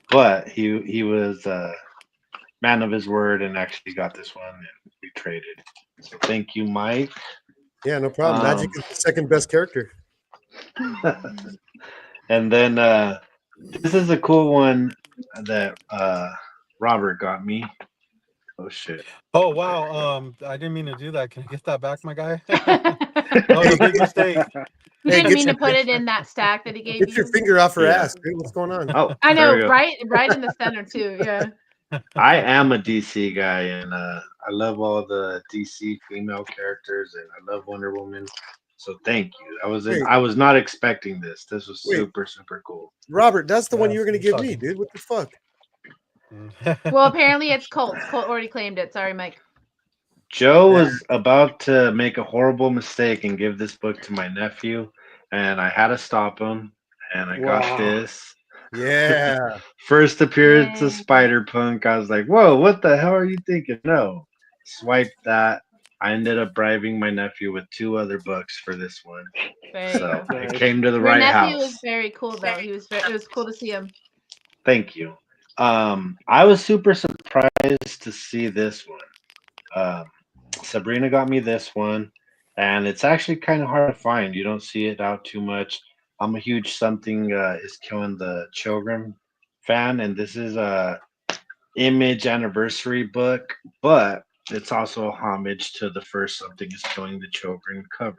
But he was a man of his word and actually got this one, and we traded. So thank you, Mike. Yeah, no problem. Magic is the second best character. And then this is a cool one that Robert got me. Oh shit! Oh wow! I didn't mean to do that. Can I get that back, my guy? That was a big mistake. You didn't mean to put it in that stack that he gave you. Get your finger off her ass, dude. What's going on? Oh, I know, right in the center too. Yeah. I am a DC guy, and I love all the DC female characters, and I love Wonder Woman. So thank you. I was not expecting this. This was super cool. Robert, that's the one you were going to give me, dude. What the fuck? Well, apparently it's Colt. Colt already claimed it. Sorry, Mike. Joe was about to make a horrible mistake and give this book to my nephew, and I had to stop him, and I got this. Yeah. First appearance of Spider-Punk. I was like, whoa, what the hell are you thinking? No. Swipe that. I ended up bribing my nephew with 2 other books for this one. So it came to the right house. Your nephew was very cool, though. It was cool to see him. Thank you. I was super surprised to see this one. Sabrina got me this one, and it's actually kind of hard to find. You don't see it out too much. I'm a huge Something is Killing the Children fan, and this is a Image anniversary book, but it's also a homage to the first Something is Killing the Children cover.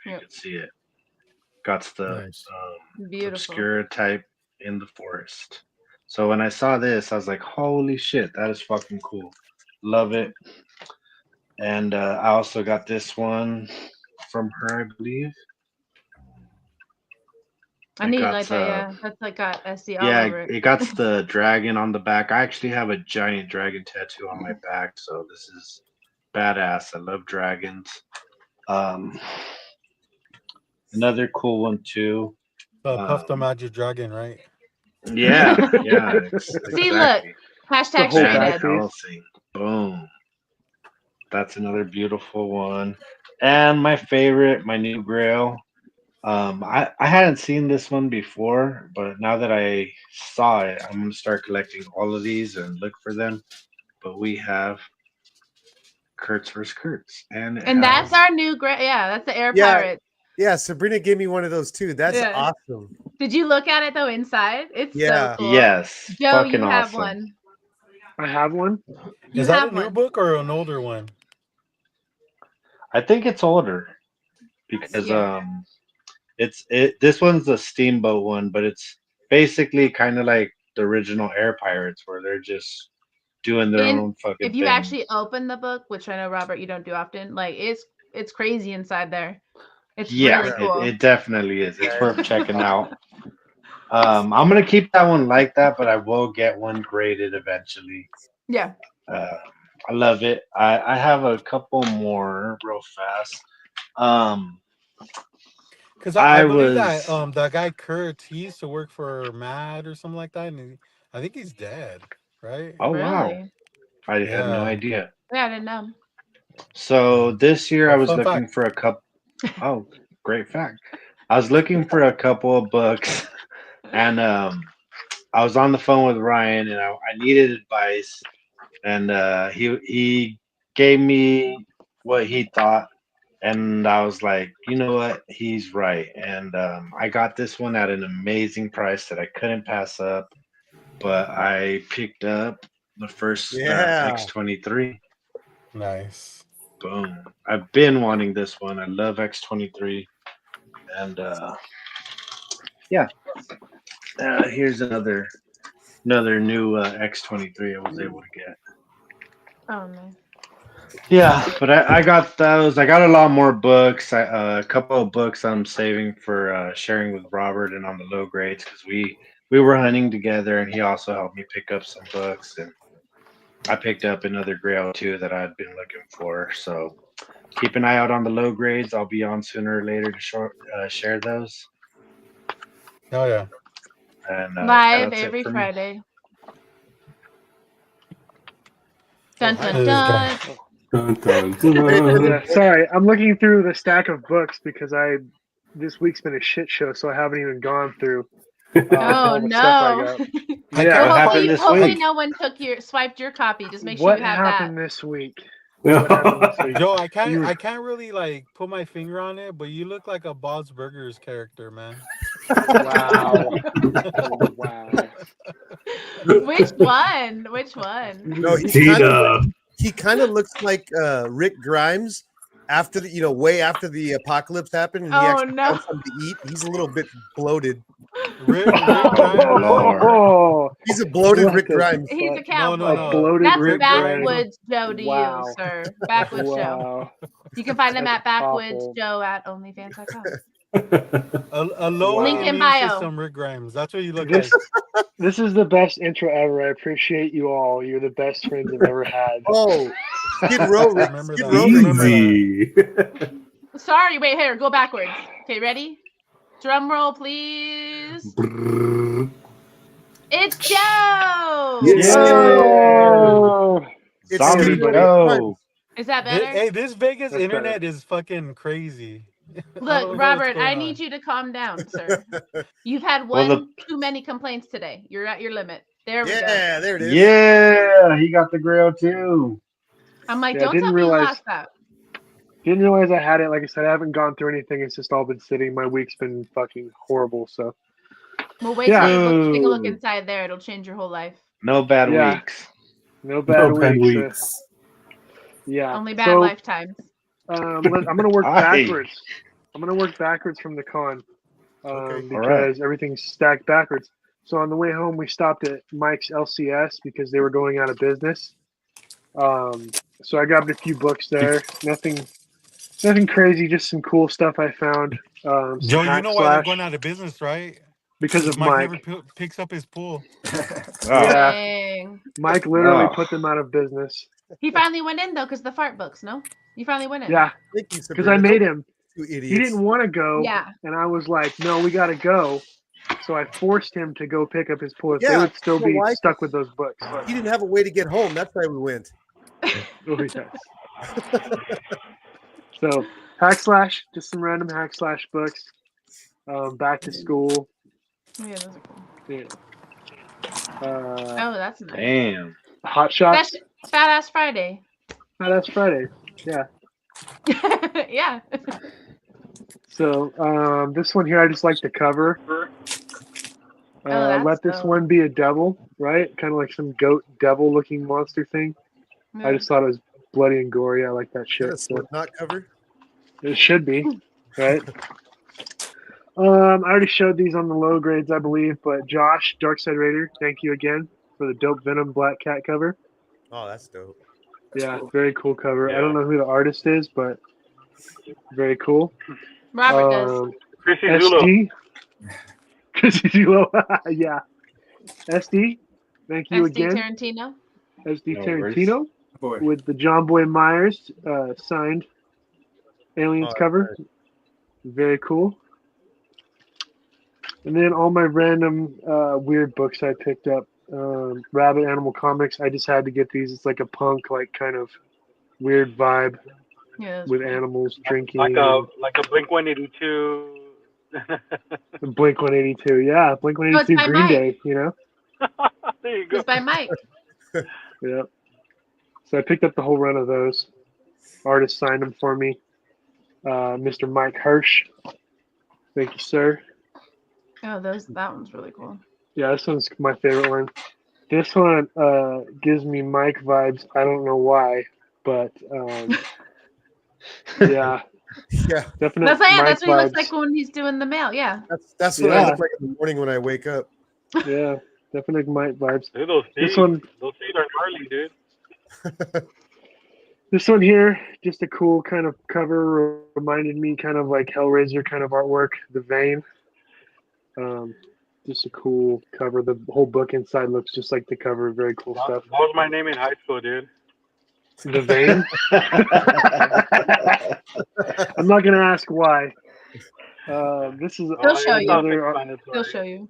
If you can see it. Got the obscure type in the forest. So when I saw this, I was like, holy shit, that is fucking cool. Love it. And I also got this one from her, I believe. I It need got like that. Yeah, that's like got SC all yeah, over it. it got the dragon on the back. I actually have a giant dragon tattoo on my back, so this is badass. I love dragons. Um, another cool one too. Puff the Magic Dragon, right? Yeah, yeah, See, look, exactly. hashtag The whole straight back edge. piece. Helsing. Boom. That's another beautiful one. And my favorite, my new grail. I hadn't seen this one before, but now that I saw it, I'm gonna start collecting all of these and look for them. But we have Kurtz vs. Kurtz, and it And that's has our new yeah, that's the Air Yeah. Pirate. Yeah, Sabrina gave me one of those too. That's Yeah. awesome. Did you look at it though inside? It's Yeah. so cool. yes, Joe, fucking you have awesome. one. I have one. You Is that have a new one. book or an older one? I think it's older because Yeah. this one's a steamboat one, but it's basically kind of like the original Air Pirates where they're just doing their And own fucking if you thing. actually open the book, which I know Robert you don't do often, like it's crazy inside there. It's Yeah, really cool. it definitely is. It's worth checking out. I'm gonna keep that one like that, but I will get one graded eventually. Yeah. I love it. I have a couple more real fast. Because I I believe that was that guy Kurt, he used to work for Mad or something like that, and I think he's dead, right? oh wow, Really? I had no Yeah. idea. Yeah, I didn't know. So this year I was Fun looking fact. for a couple. Oh, great fact. I was looking for a couple of books, and I was on the phone with Ryan, and I needed advice, and he gave me what he thought, and I was like, you know what, he's right, and I got this one at an amazing price that I couldn't pass up, but I picked up the first Yeah. X-23. Nice. Boom! I've been wanting this one. I love X-23, and yeah, here's another new X-23 I was able to get. Oh man. Yeah, but I got those. I got a lot more books. A couple of books I'm saving for sharing with Robert and on the low grades because we were hunting together and he also helped me pick up some books and I picked up another grail too that I'd been looking for. So keep an eye out on the low grades. I'll be on sooner or later to share those. Oh yeah. And Live that's it every for me. Friday. Dun hi. dun dun. Dun, dun, dun. Yeah, sorry. I'm looking through the stack of books because this week's been a shit show, so I haven't even gone through Oh all the stuff I no. got. I Yeah. can't What happened find- this Hopefully week? no one swiped your copy. Just make sure What you have happened that. this week? What happened this week? Joe, I can't You- I can't really like put my finger on it, but you look like a Bob's Burgers character, man. Wow. Wow. Which one? Which one? No, he kind of looks like Rick Grimes after way after the apocalypse happened, and he Oh, actually no. found something to eat. He's a little bit bloated. Rick Oh. Grimes. Lord. Oh, He's a bloated What Rick the Grimes. He's a fuck? cowboy. No, A no. bloated That's Rick Backwoods Joe to Wow. you, sir. Backwoods Joe. Wow. You can find him That's at Backwoods awful. Joe at OnlyFans.com. A low Link in immune bio. system Rick Grimes. That's what you look This like. this is the best intro ever. I appreciate you all. You're the best friends I've ever had. Oh, Skid Row. Remember Skid that. Row. Remember Easy. Sorry, wait, here, go backwards. Okay, ready? Drum roll, please. Brrr. It's Joe! It's Skid Row. Oh, It's Zombie Skid Row. Joe. Is that Hey, better? this Vegas That's internet is fucking crazy. I don't know Look, what's Robert, going I on. need you to calm down, sir. You've had Well, one too many complaints today. You're at your limit. There we go. Yeah, there it is. Yeah, he got the grail too. I'm like, Yeah, don't didn't tell me you realize- lost that. didn't realize I had it. Like I said, I haven't gone through anything. It's just all been sitting. My week's been fucking horrible. So Well, wait Yeah. till you take a look Boo. inside there. It'll change your whole life. No bad Yeah. weeks. no bad No bad weeks. weeks. Yeah. Only bad So, lifetimes. I'm gonna work Aye. backwards. I'm gonna work backwards from the con Okay. because everything's stacked backwards. So on the way home, we stopped at Mike's LCS because they were going out of business. So I grabbed a few books there. Nothing crazy, just some cool stuff I found. Some Joe, you hack know why they're slash going out of business, right? because of Mike never Mike. picks up his pool. Oh, Yeah, Dang. Mike literally Oh. put them out of business. He finally went in though, because the fart books. No, you finally went in. Yeah, Thank you, because I Sabrina. made Don't him. you He idiots. didn't want to go, Yeah. and I was like, "No, we got to go." So I forced him to go pick up his pool. They Yeah, would still you know be why? stuck with those books. He didn't have a way to get home. That's why we went. Oh, yes. So hack slash, just some random hack slash books. Back to school. Oh, yeah, those are cool. Yeah. Oh, that's nice. Damn. Hot shots. That's Fat Ass Friday. Oh, that's Friday. Yeah. Yeah. So this one here, I just like the cover. that's Let this dope. one be a devil, right? Kind of like some goat devil looking monster thing. I just thought it was bloody and gory. I like that Is that a shit. So Slipknot cover? it should be, right? I already showed these on the low grades, I believe, but Josh, Darkside Raider, thank you again for the dope Venom Black Cat cover. Oh, that's dope. Yeah, very cool cover. I Yeah. don't know who the artist is, but very cool. Robert does. Chrissy Zulo. SD. Chrissy Zulo. Yeah. SD, thank you SD again. Tarantino. SD No worries. Tarantino Boy. with the John Boy Myers signed Aliens Oh, cover. nice. Very cool. And then all my random weird books I picked up. Rabbit Animal Comics. I just had to get these. It's like a punk, like kind of weird vibe Yeah. That's with cool. animals drinking. Like a Blink 182. And Blink 182. Yeah, Blink Oh, it's 182 by Green Mike. Day, you know? There you go. It's by Mike. Yeah. So I picked up the whole run of those. Artist signed them for me. Mr. Mike Hirsch. Thank you, sir. Oh, that one's really cool. Yeah, this one's my favorite one. This one gives me Mike vibes. I don't know why, but yeah, Yeah, definite That's Mike that's what he vibes. looks like when he's doing the mail. Yeah. that's what I Yeah. look like in the morning when I wake up. Yeah, definite Mike vibes. Dude, those This feet. one, Those feet are gnarly, dude. this one here, just a cool kind of cover. Reminded me kind of like Hellraiser kind of artwork. The vein. Just a cool cover. The whole book inside looks just like the cover. Very cool stuff. That was my name in high school, dude. The vein. I'm not gonna ask why. This is He'll show you. another He'll show you.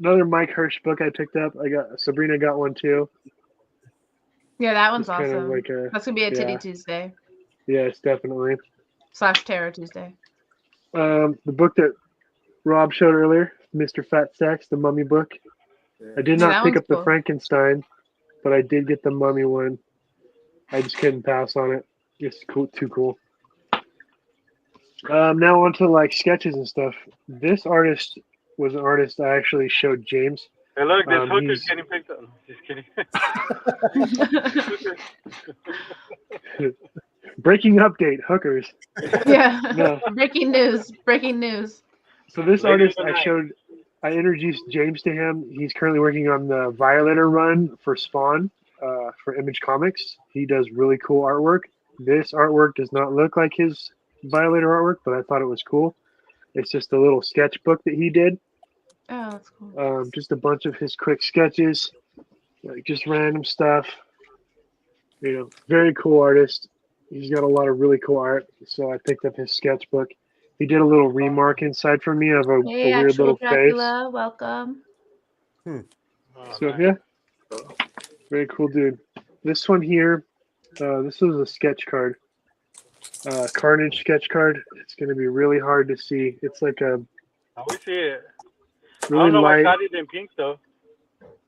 another Mike Hirsch book I picked up. Sabrina got one too. Yeah, that one's Just kind of awesome. like That's gonna be a Titty yeah. Tuesday Yes, definitely. / Terror Tuesday. The book that Rob showed earlier, Mr. Fat Sacks, the Mummy book. I did Yeah, not that pick one's up the cool. Frankenstein, but I did get the Mummy one. I just couldn't pass on it. It's cool, too cool. Now on to like sketches and stuff. This artist was an artist I actually showed James. Hey, look, this hooker's he's- getting picked up. Just kidding. Breaking update, hookers. Yeah. No. Breaking news. Breaking news. So this Lady artist of the night. I introduced James to him. He's currently working on the Violator run for Spawn for Image Comics. He does really cool artwork. This artwork does not look like his Violator artwork, but I thought it was cool. It's just a little sketchbook that he did. Oh, that's cool. Just a bunch of his quick sketches, like just random stuff. You know, very cool artist. He's got a lot of really cool art, so I picked up his sketchbook. He did a little remark inside for me of a Hey, weird actual little Dracula, welcome. face. So yeah, very cool dude. This one here, this was a sketch card, Carnage sketch card. It's gonna be really hard to see. It's like a I we see it. I really don't know why light. got it in pink though.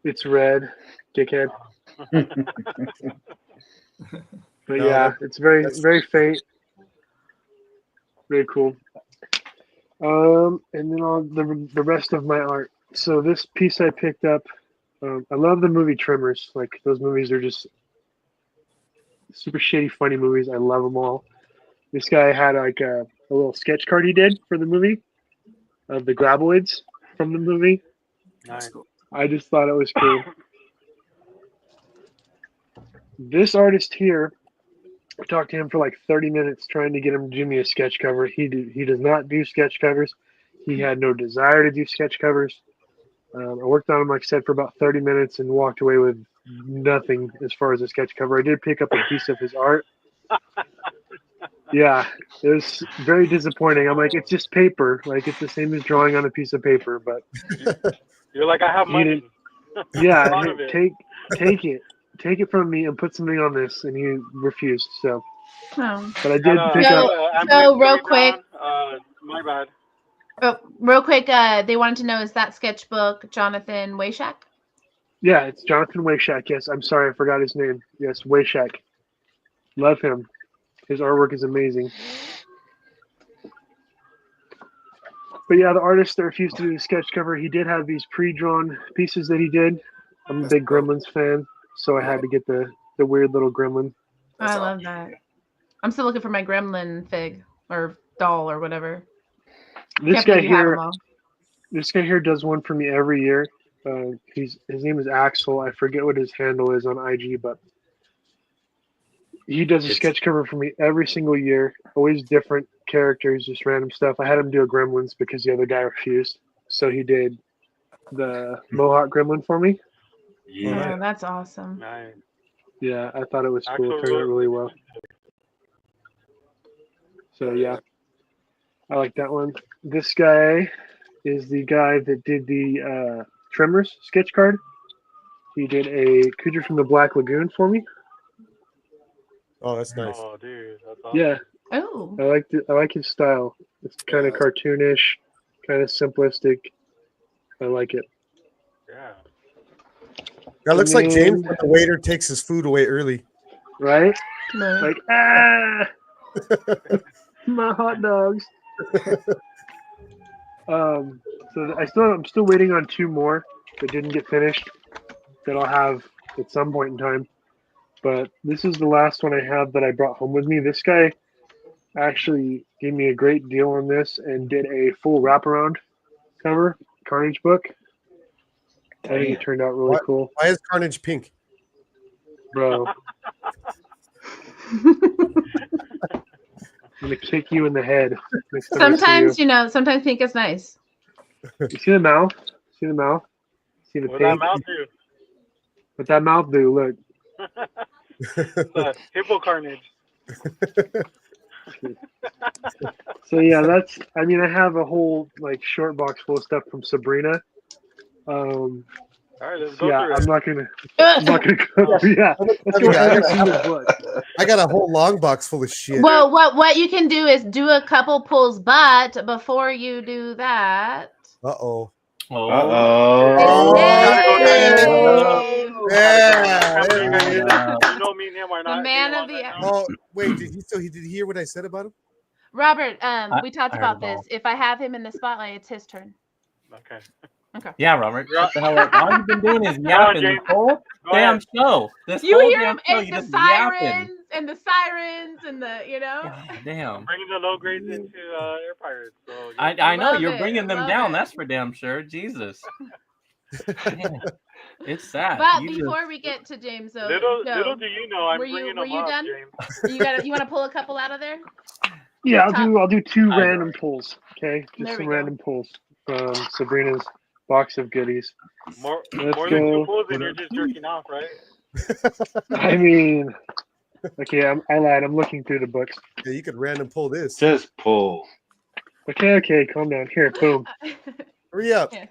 It's red, dickhead. But No, yeah, it's very that's- very faint. Very cool. And then on the rest of my art. So this piece I picked up. I love the movie Tremors. Like those movies are just super shitty, funny movies. I love them all. This guy had like a little sketch card he did for the movie of the graboids from the movie. Nice. I just thought it was cool. This artist here, I talked to him for like 30 minutes trying to get him to do me a sketch cover. He does not do sketch covers. He had no desire to do sketch covers. I worked on him, like I said, for about 30 minutes and walked away with nothing as far as a sketch cover. I did pick up a piece of his art. Yeah, it was very disappointing. I'm like, it's just paper. Like, it's the same as drawing on a piece of paper. But You're like, I have he money. didn't. Yeah, A lot of it. take it from me and put something on this, and he refused. So, Oh. but I did pick So- up. so real quick- My bad. Oh, real quick, they wanted to know, is that sketchbook Jonathan Wayshak? Yeah, it's Jonathan Wayshak. Yes, I'm sorry, I forgot his name. Yes, Wayshak. Love him. His artwork is amazing. But yeah, the artist that refused to do the sketch cover, he did have these pre-drawn pieces that he did. I'm a big Gremlins fan, so I had to get the weird little gremlin. I love that. I'm still looking for my gremlin fig or doll or whatever. This Can't guy believe you have here, them all. this guy here does one for me every year. His name is Axel. I forget what his handle is on IG, but he does a sketch cover for me every single year. Always different characters, just random stuff. I had him do a Gremlins because the other guy refused, so he did the Mohawk Gremlin for me. Yeah, that's awesome. Nice. Yeah, I thought it was cool. It Axel turned out Rose. really well. So yeah, I like that one. This guy is the guy that did the Tremors sketch card. He did a Creature from the Black Lagoon for me. Oh, that's nice. Oh, dude, that's awesome. Yeah, Oh. I like his style. It's kind of cartoonish, kind of simplistic. I like it. Yeah. That looks like James And- when the waiter takes his food away early. Right? No. Like my hot dogs. So I'm still waiting on two more that didn't get finished that I'll have at some point in time. But this is the last one I have that I brought home with me. This guy actually gave me a great deal on this and did a full wraparound cover, Carnage book. I think it turned out really cool, Why is Carnage pink? bro. I'm gonna kick you in the head. next time I see Sometimes, you. sometimes pink is nice. You see the mouth? See the mouth? See the What that pink? mouth do? What that mouth do? Look. Hippo carnage. So yeah, I have a whole like short box full of stuff from Sabrina. All right, let's go Yeah, through I'm it. not gonna go through. Yeah, let's go every single book. I got a whole long box full of shit. Well, what you can do is do a couple pulls, but before you do that, Uh-oh. Uh-oh. Yeah. You there it is. know me and him are the not. man getting of the along right now. Oh, wait, did he hear what I said about him? Robert, we talked I heard about it all. this. If I have him in the spotlight, it's his turn. Okay. Yeah, Robert. What the hell? All you've been doing is yapping James. this whole Go damn ahead. show. This You whole hear damn him show, and you the just yapping. sirens and the sirens and the God damn. Bringing the low grades into Air Pirates. So I know Love you're it, bringing them love down. it. That's for damn sure. Jesus. Man, it's sad. But You before we get to James, though, little Joe, do you know, I'm were bringing you them were you up, done? James. You want to pull a couple out of there? Yeah, Top. I'll do two I know. random pulls. Okay, There just we some go. random pulls from Sabrina's box of goodies. More Let's than go. two pulls, and you're just jerking off, right? I mean, okay, I lied. I'm looking through the books. Yeah, you could random pull this. Just pull. Okay, calm down. Here, boom. Hurry up. Yeah.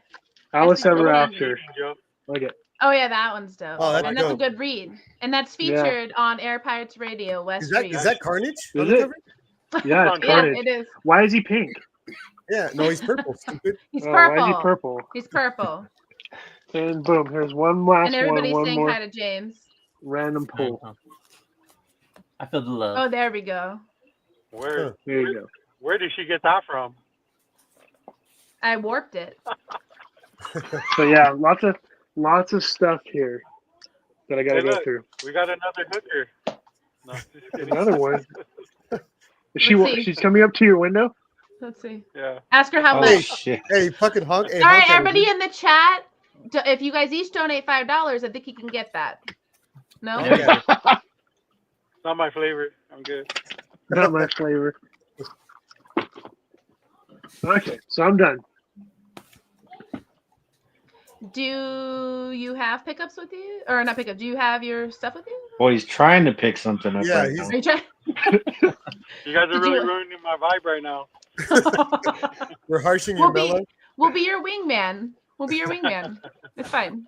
Alice That's Ever the After. Joe. Look it. Oh yeah, that one's dope. Oh, that's and that's dope. a good read. And that's Yeah. featured on Air Pirates Radio, West Street. Is that Carnage? Is on the it? cover? Yeah, it's Yeah, Carnage. it is. Why is he pink? Yeah, no, he's purple. Stupid. He's Oh, purple. why is he purple? He's purple. And boom, here's one last And everybody's one saying more hi to James. random pull. I feel the love. Oh, there we go. Where There you go. where did she get that from? I warped it. So yeah, lots of stuff here that I gotta Hey, go look. through. We got another hooker. No, just kidding. Another one. Let's see. She's coming up to your window. Let's see. Yeah. Ask her how Oh, much. shit. Hey, fucking honk. Hey, All right, honk at her, everybody dude. in the chat, if you guys each donate $5, I think you can get that. No. Look at it. Not my flavor. I'm good. Not my flavor. Okay, so I'm done. Do you have pickups with you, or not pickup? Do you have your stuff with you? Boy, he's trying to pick something up Yeah, right he's- Are you trying? You guys are Did really you- ruining my vibe right now. We're harshing your We'll mellow. We'll be your wingman. We'll be your wingman. It's fine.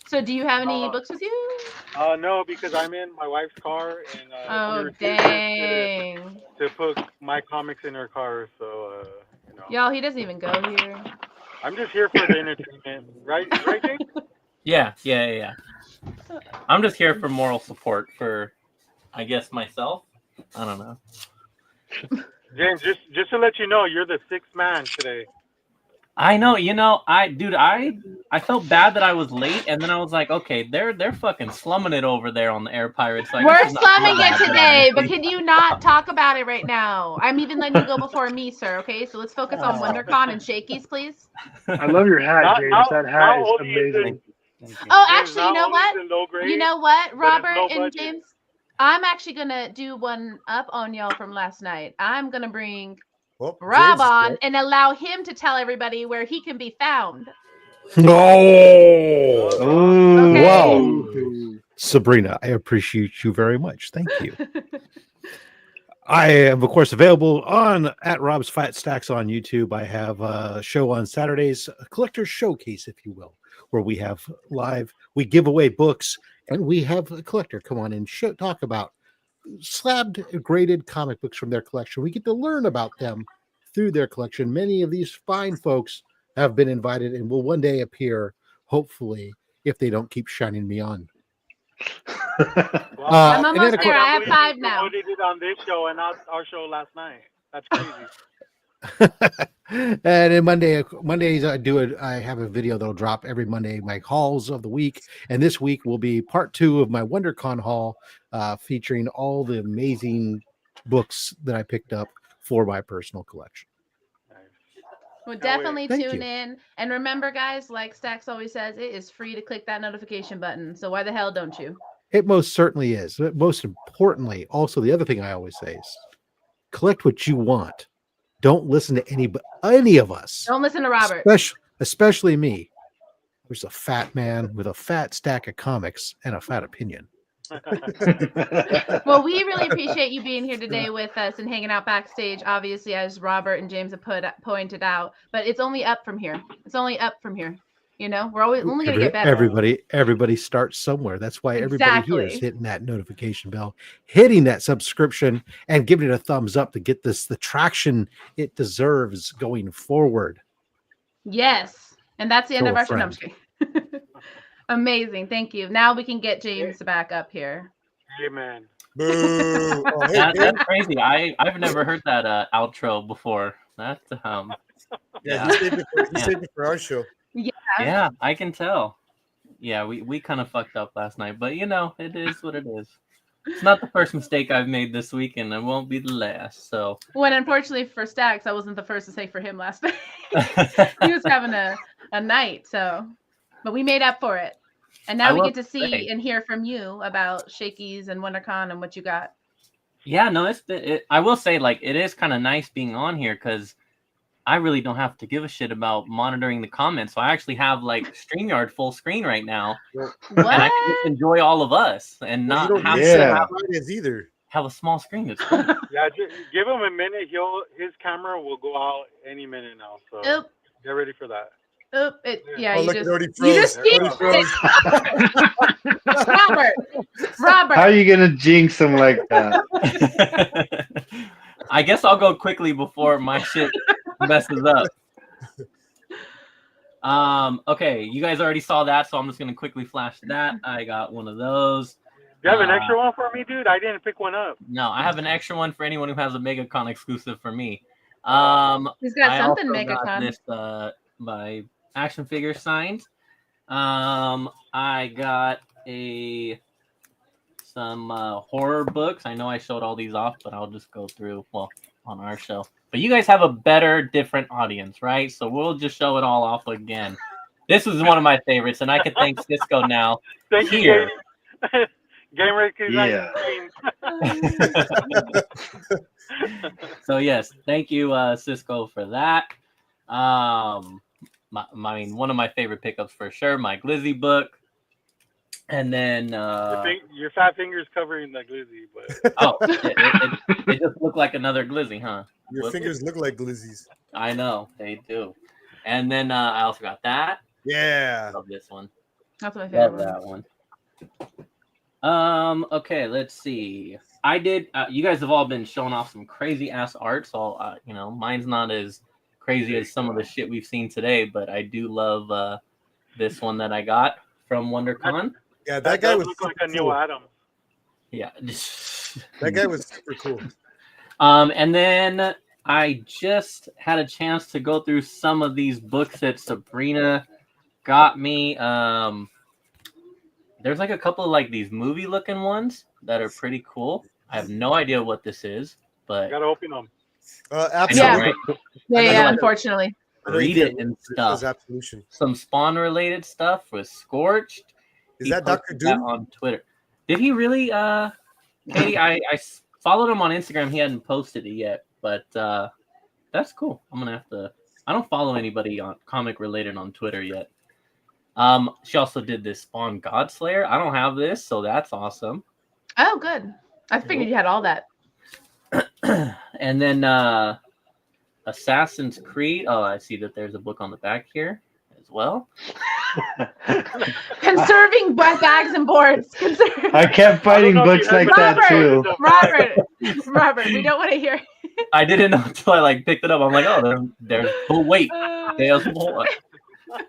So, do you have any books with you? No, because I'm in my wife's car, and Oh, we refuse dang. to put my comics in her car. So, you know, Y'all, he doesn't even go here. I'm just here for the entertainment, right, James? Yeah. I'm just here for moral support for, I guess, myself. I don't know. James, just to let you know, you're the sixth man today. I know, I felt bad that I was late, and then I was like, okay, they're fucking slumming it over there on the Air Pirates. Like, We're this is not slumming bad. it today, but can you not talk about it right now? I'm even letting you go before me, sir. Okay, so let's focus on WonderCon and Shakies, please. I love your hat, Not- James. not- That not hat is only is it- amazing. Thank you. Oh, James, actually, you not know only what? is it low grade, You know what, but it's Robert low and budget. James? I'm actually gonna do one up on y'all from last night. I'm gonna bring Well, Rob James is on good. and allow him to tell everybody where he can be found. Oh, Okay. wow. Ooh. Sabrina, I appreciate you very much. Thank you. I am, of course, available on at Rob's Fat Stacks on YouTube. I have a show on Saturdays, a collector's showcase, if you will, where we have live, we give away books, and we have a collector come on and talk about slabbed, graded comic books from their collection. We get to learn about them through their collection. Many of these fine folks have been invited and will one day appear, hopefully, if they don't keep shining me on. Wow, I'm and then, almost of there. course- I have can't believe 5 you now. promoted it on this show and not our show last night. That's crazy. And then Mondays I have a video that'll drop every Monday, my hauls of the week, and this week will be part 2 of my WonderCon haul, featuring all the amazing books that I picked up for my personal collection. Well, Can't definitely Thank tune you. in. And remember, guys, like Stacks always says, it is free to click that notification button. So why the hell don't you? It most certainly is. But most importantly, also the other thing I always say is collect what you want. Don't listen to any of us. Don't listen to Robert. Especially me, who's a fat man with a fat stack of comics and a fat opinion. Well, we really appreciate you being here today with us and hanging out backstage, obviously, as Robert and James have pointed out. But it's only up from here. It's only up from here. You know, we're always only going to get better. Everybody starts somewhere. That's why everybody here is Exactly. hitting that notification bell, hitting that subscription, and giving it a thumbs up to get the traction it deserves going forward. Yes. And that's the end Show of a our show. No, I'm friend. just kidding. Amazing. Thank you. Now we can get James back up here. Amen. Boo. Oh, hey, That's crazy. I've never heard that outro before. That's yeah, he saved it for our show. yeah, I can tell. Yeah, we kind of fucked up last night, but you know, it is what it is. It's not the first mistake I've made this week, and it won't be the last. So, When unfortunately for Stacks, I wasn't the first to say for him last night. He was having a night, so but we made up for it. And now I we will get to see say- and hear from you about Shakies and WonderCon and what you got. yeah, no, I will say, like, it is kind of nice being on here because I really don't have to give a shit about monitoring the comments. So I actually have like StreamYard full screen right now, and I can just enjoy all of us and not have to either. Have a small screen. It's great. Yeah, just give him a minute. His camera will go out any minute now. So Oop. get ready for that. Oop, yeah, Oh, you look, just, it already you froze. just It already froze. Robert. How are you gonna jinx him like that? I guess I'll go quickly before my shit messes up. Okay, you guys already saw that, so I'm just gonna quickly flash that. I got one of those. You have an extra one for me, dude? I didn't pick one up. No, I have an extra one for anyone who has a MegaCon exclusive for me. He's got I something also got MegaCon. this my action figure signed. I got some horror books. I know I showed all these off, but I'll just go through on our show. But you guys have a better, different audience, right? So we'll just show it all off again. This was one of my favorites, and I can thank Cisco now. Thank you, here. Katie. Game Record Yeah. So yes, thank you, Cisco, for that. I mean, one of my favorite pickups for sure, my Glizzy book, and then your fat fingers covering the glizzy, but it just looked like another Glizzy, huh? Your fingers look like glizzies. I know they do. And then I also got that. Yeah, Love this one. That's my favorite Love that one. Okay, let's see. I did. You guys have all been showing off some crazy ass art, so mine's not as crazy as some of the shit we've seen today, but I do love this one that I got from WonderCon. Yeah, that guy does was look like a cool. Neil Adams. Yeah. That guy was super cool. And then I just had a chance to go through some of these books that Sabrina got me. There's like a couple of like these movie looking ones that are pretty cool. I have no idea what this is, but Gotta open them. Absolutely. Yeah, unfortunately. Read it and stuff. Absolution. Some Spawn related stuff with Scorched. Is that Dr. Doom? On Twitter. Did he really? Katie, I followed him on Instagram. He hadn't posted it yet, but that's cool. I'm gonna have to. I don't follow anybody on comic related on Twitter yet. She also did this Spawn Godslayer. I don't have this, so that's awesome. Oh, good. I figured you had all that. And then Assassin's Creed. Oh, I see that there's a book on the back here as well. Conserving bags and boards. I kept finding books like that too. Robert, we don't want to hear. I didn't know until I picked it up. I'm like, oh, there's oh wait, there's more.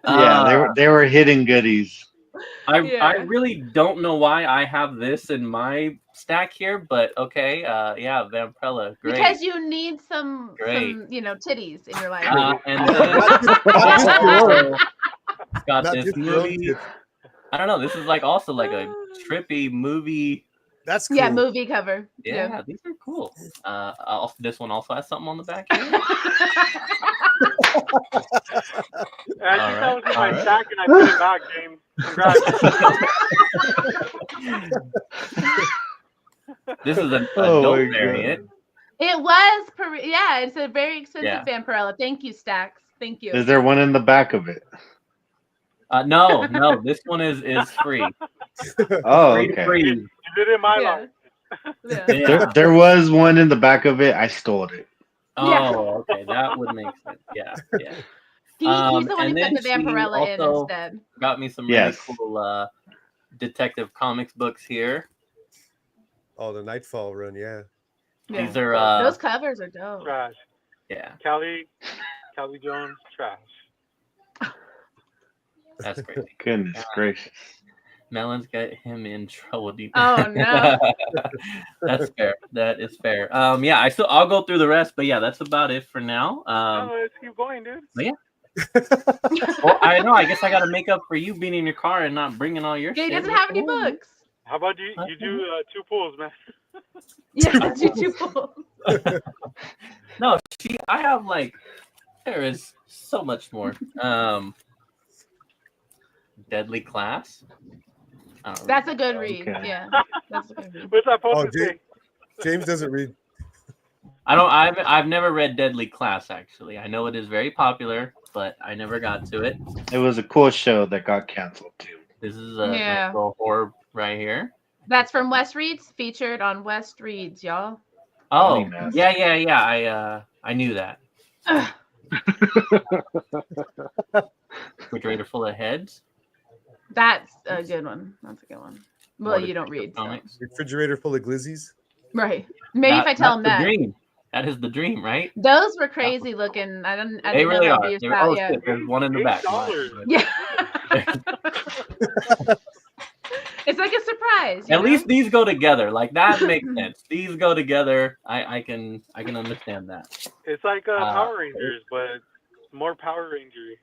Yeah, they were hidden goodies. I really don't know why I have this in my stack here, but okay, yeah, Vampirella, great. Because you need some titties in your life. And then got this movie. I don't know. This is also like a trippy movie. That's cool. Yeah, movie cover. Yeah, these are cool. This one also has something on the back. Actually, that was in my stack, and I put it back, James. Congrats. This is an adult variant. It was, it's a very expensive Vampirella. Thank you, Stacks. Thank you. Is there one in the back of it? No, this one is free. Oh, okay. You did it in my life. Yeah. There was one in the back of it. I stole it. Oh, okay, that would make sense. Yeah. He's the one who put the Vampirella in instead. Got me some really cool Detective Comics books here. Oh, the Nightfall run, yeah. These are those covers are dope. Trash. Yeah. Callie Jones, trash. That's crazy. Goodness gracious. Melon's got him in trouble. Oh no. That's fair. That is fair. Yeah, I'll go through the rest, but yeah, that's about it for now. Let's keep going, dude. But yeah. Well, I know. I guess I got to make up for you being in your car and not bringing all your shit. He doesn't have any books. How about you do 2 pulls, man? Yeah, do 2 pulls. No, I have there is so much more. Deadly Class. That's a good read. Okay. Yeah, that's a good read. What's that supposed to say? James doesn't read. I've never read Deadly Class, actually. I know it is very popular, but I never got to it. It was a cool show that got canceled too. This is a nice little horror right here. That's from West Reads, featured on West Reads, y'all. Oh, yeah. I knew that. Refrigerator full of heads. That's a good one. That's a good one. Well, you don't read. So. Refrigerator full of glizzies. Maybe if I tell him that. Dream. That is the dream, right? Those were crazy looking. I didn't really know are. Shit, there's one in the back. Yeah. It's like a surprise. At least these go together. That makes sense. These go together. I can understand that. It's like Power Rangers, but more Power Rangery.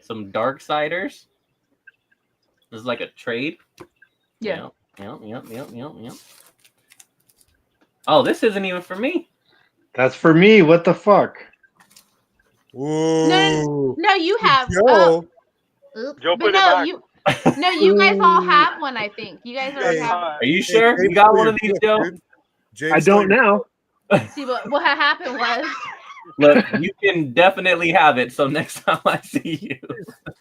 Some Darksiders. This is like a trade. Yeah. Yep. Oh, this isn't even for me. That's for me. What the fuck? Whoa. No, you have. Joe Oops. put but it no, back. No, you guys all have one. I think you guys already Hey, have. Uh, Are you sure? You got one of these, Joe? I don't now. See what had happened was. Look, you can definitely have it. So next time I see you,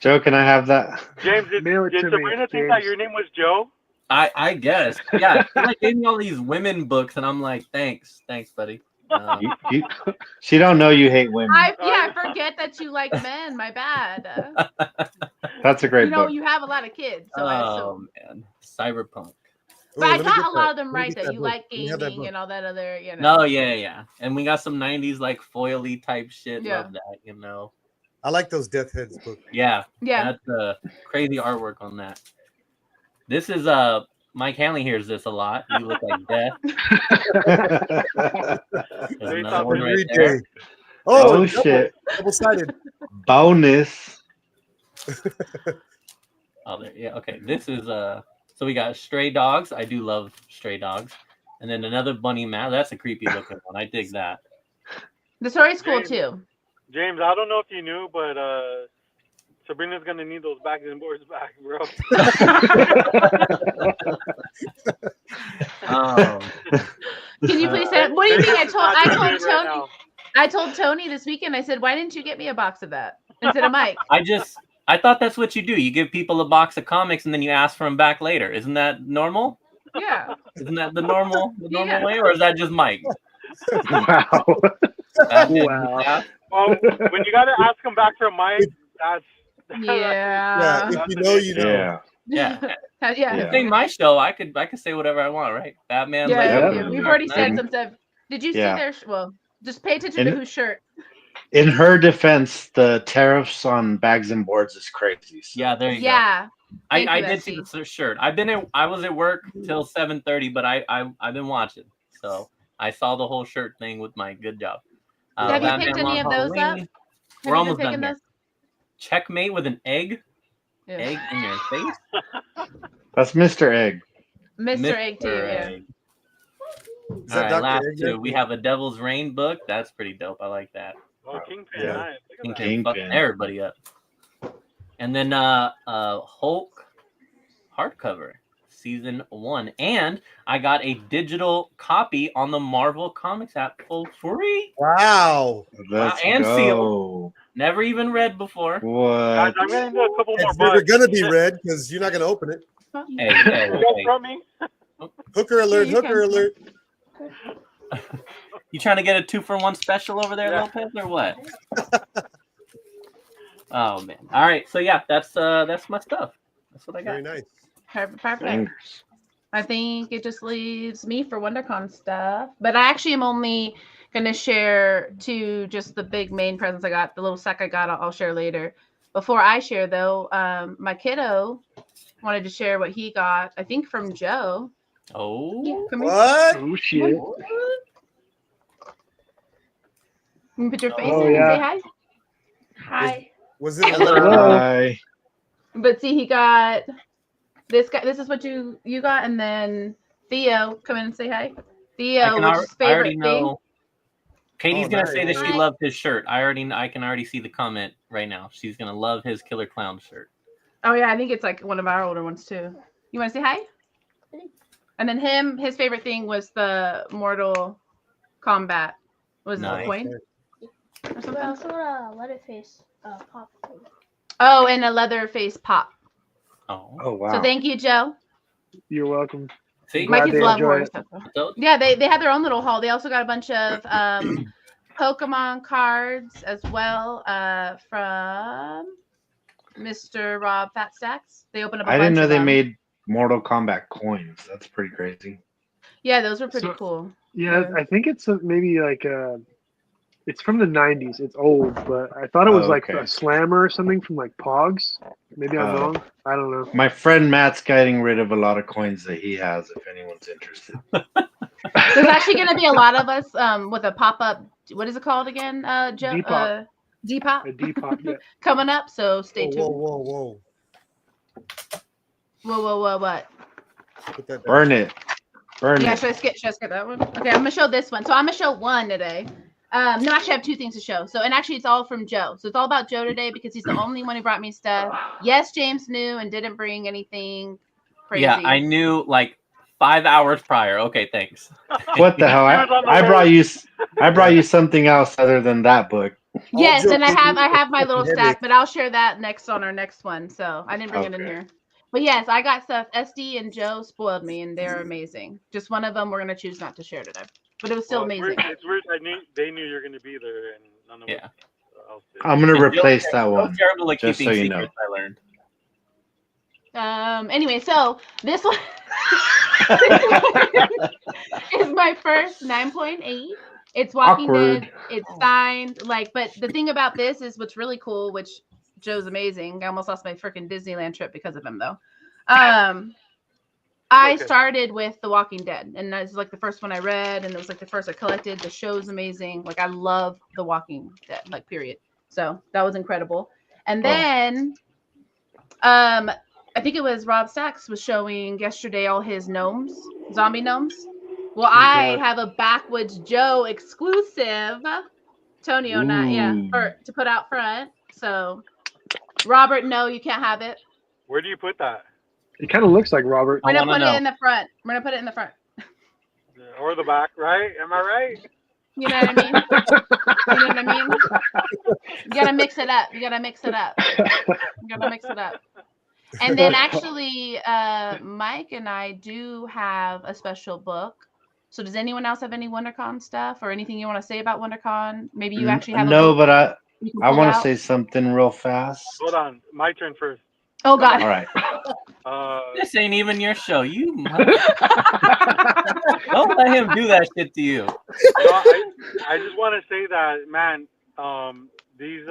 Joe, can I have that? James, did Mail it to me, Sabrina think that James. your name was Joe? I guess. Yeah, she like gave me all these women books, and I'm like, thanks, buddy. She don't know you hate women. I forget that you like men. My bad. That's a great You know, book. you have a lot of kids, so I assume. Man, cyberpunk. But I let me got get a lot that. of them Let me right get though. You book. like Let me have that gaming book. and all that other, you know. No, yeah, and we got some '90s like foily type shit. Yeah. Love that, you know. I like those Death Heads books. Yeah. That's crazy artwork on that. This is Mike Hanley hears this a lot. You look like death. There's another one right there. Oh shit! Double-sided. Bonus. Oh, there. Yeah. Okay. This is So we got Stray Dogs. I do love Stray Dogs, and then another bunny mask. That's a creepy looking one. I dig that. The story's cool James. too. James, I don't know if you knew, but Sabrina's gonna need those bags and boards back, bro. Can you please say? What do you mean? I told Tony this weekend. I said, why didn't you get me a box of that instead of Mike? I thought that's what you do. You give people a box of comics and then you ask for them back later. Isn't that normal? Yeah. Isn't that the normal way, or is that just Mike? Wow. Wow. Well, when you gotta ask them back for Mike, that's yeah. If you know, you know. Yeah. Yeah. It's in my show. I could say whatever I want, right? Batman. Yeah. We've already said Night. some stuff. Did you see Yeah. their? Well, just pay attention to whose shirt. In her defense, the tariffs on bags and boards is crazy. So. Yeah, there you go. Yeah. I did see the shirt. I was at work till 7:30, but I've been watching, so I saw the whole shirt thing with Mike. Good job. Have you picked any of those up? We're almost done here. Checkmate with an egg. Yeah. Egg in your face. That's Mr. Egg. Mr. Egg too. Yeah. All right, Dr. last Egg? two. We have a Devil's Reign book. That's pretty dope. I like that. Oh, Kingpin, Yeah. nice. Look at that. Kingpin fucking everybody up. And then Hulk hardcover, season 1. And I got a digital copy on the Marvel Comics app for free. Wow. Let's and go. sealed. Never even read before. What? Guys, I'm gonna do a couple more It's never bucks. gonna be read because you're not gonna open it. Hey, You guys from me? Hooker alert! you Hooker can. alert! You trying to get a 2-for-1 special over there, Yeah. Lopez, or what? Oh man! All right, so yeah, that's my stuff. That's what I got. Very nice. Perfect. Fingers. I think it just leaves me for WonderCon stuff. But I actually am only going to share just the big main presents I got. The little sack I got, I'll share later. Before I share, though, my kiddo wanted to share what he got, I think from Joe. Oh. Come here. What? Oh shit. You can put your face Oh, in yeah. and say hi. Hi. Was it? Bye. But see, he got this guy. This is what you got, and then Theo, come in and say hi. Theo, which is I already favorite thing. know. Katie's Oh, gonna nice. say that she Hi. loved his shirt. I can already see the comment right now. She's gonna love his Killer Clown shirt. Oh yeah, I think it's like one of our older ones too. You want to say hi? And then his favorite thing was the Mortal Kombat. Was it Nice. the coin? Or But something? also got a Leatherface pop. Oh, and a Leatherface pop. Oh. Oh wow. So thank you, Joe. You're welcome. See, Glad My kids they love enjoy horror it. stuff. So- Yeah, they had their own little haul. They also got a bunch of Pokemon cards as well from Mr. Rob Fat Stacks. They opened up a I bunch didn't know of they them. made Mortal Kombat coins. That's pretty crazy. Yeah, those were pretty So- cool. Yeah, Yeah. I think it's maybe like it's from the 90s. It's old, but I thought it was Oh, like okay. a slammer or something from like Pogs. Maybe I'm Oh. wrong. I don't know. My friend Matt's getting rid of a lot of coins that he has. If anyone's interested. There's actually going to be a lot of us with a pop-up. What is it called again, Joe? Depop. Depop A Depop, yeah. coming up. So stay Whoa, tuned. whoa! Whoa! What? Put that down. Burn it. Burn Yeah, it. should I skip that one? Okay, I'm gonna show this one. So I'm gonna show one today. No, actually, I have two things to show. So, and actually, it's all from Joe. So it's all about Joe today because he's the only one who brought me stuff. Yes, James knew and didn't bring anything crazy. Yeah, I knew like 5 hours prior. Okay, thanks. What the hell? I brought you something else other than that book. Yes, and I have my little stack, but I'll share that next on our next one. So I didn't bring it in here. But yes, I got stuff. SD and Joe spoiled me, and they're amazing. Just one of them we're gonna choose not to share today, but it was still amazing. It's weird. They knew you were gonna be there, and none of us else did. I'm gonna replace that one. Terrible at Just keeping so you secrets, know. I learned. Anyway, so this one is my first 9.8. It's Walking Dead. It's signed. But the thing about this is what's really cool, which Joe's amazing. I almost lost my freaking Disneyland trip because of him, though. I started with The Walking Dead, and that's like the first one I read, and it was like the first I collected. The show's amazing. Like, I love The Walking Dead, like, period. So that was incredible. And then, I think it was Rob Sachs was showing yesterday all his gnomes, zombie gnomes. Well, I have a Backwoods Joe exclusive, Tonio, to put out front. So, Robert, no, you can't have it. Where do you put that? It kind of looks like Robert. We're gonna put it in the front. We're gonna put it in the front. Or the back, right? Am I right? You know what I mean? You know what I mean? You gotta mix it up. And then actually, Mike and I do have a special book. So does anyone else have any WonderCon stuff or anything you want to say about WonderCon? Maybe you actually have a book but I want to out? say something real fast. Hold on, my turn first. Oh God! All right. This ain't even your show. You don't let him do that shit to you. I just want to say that, man. These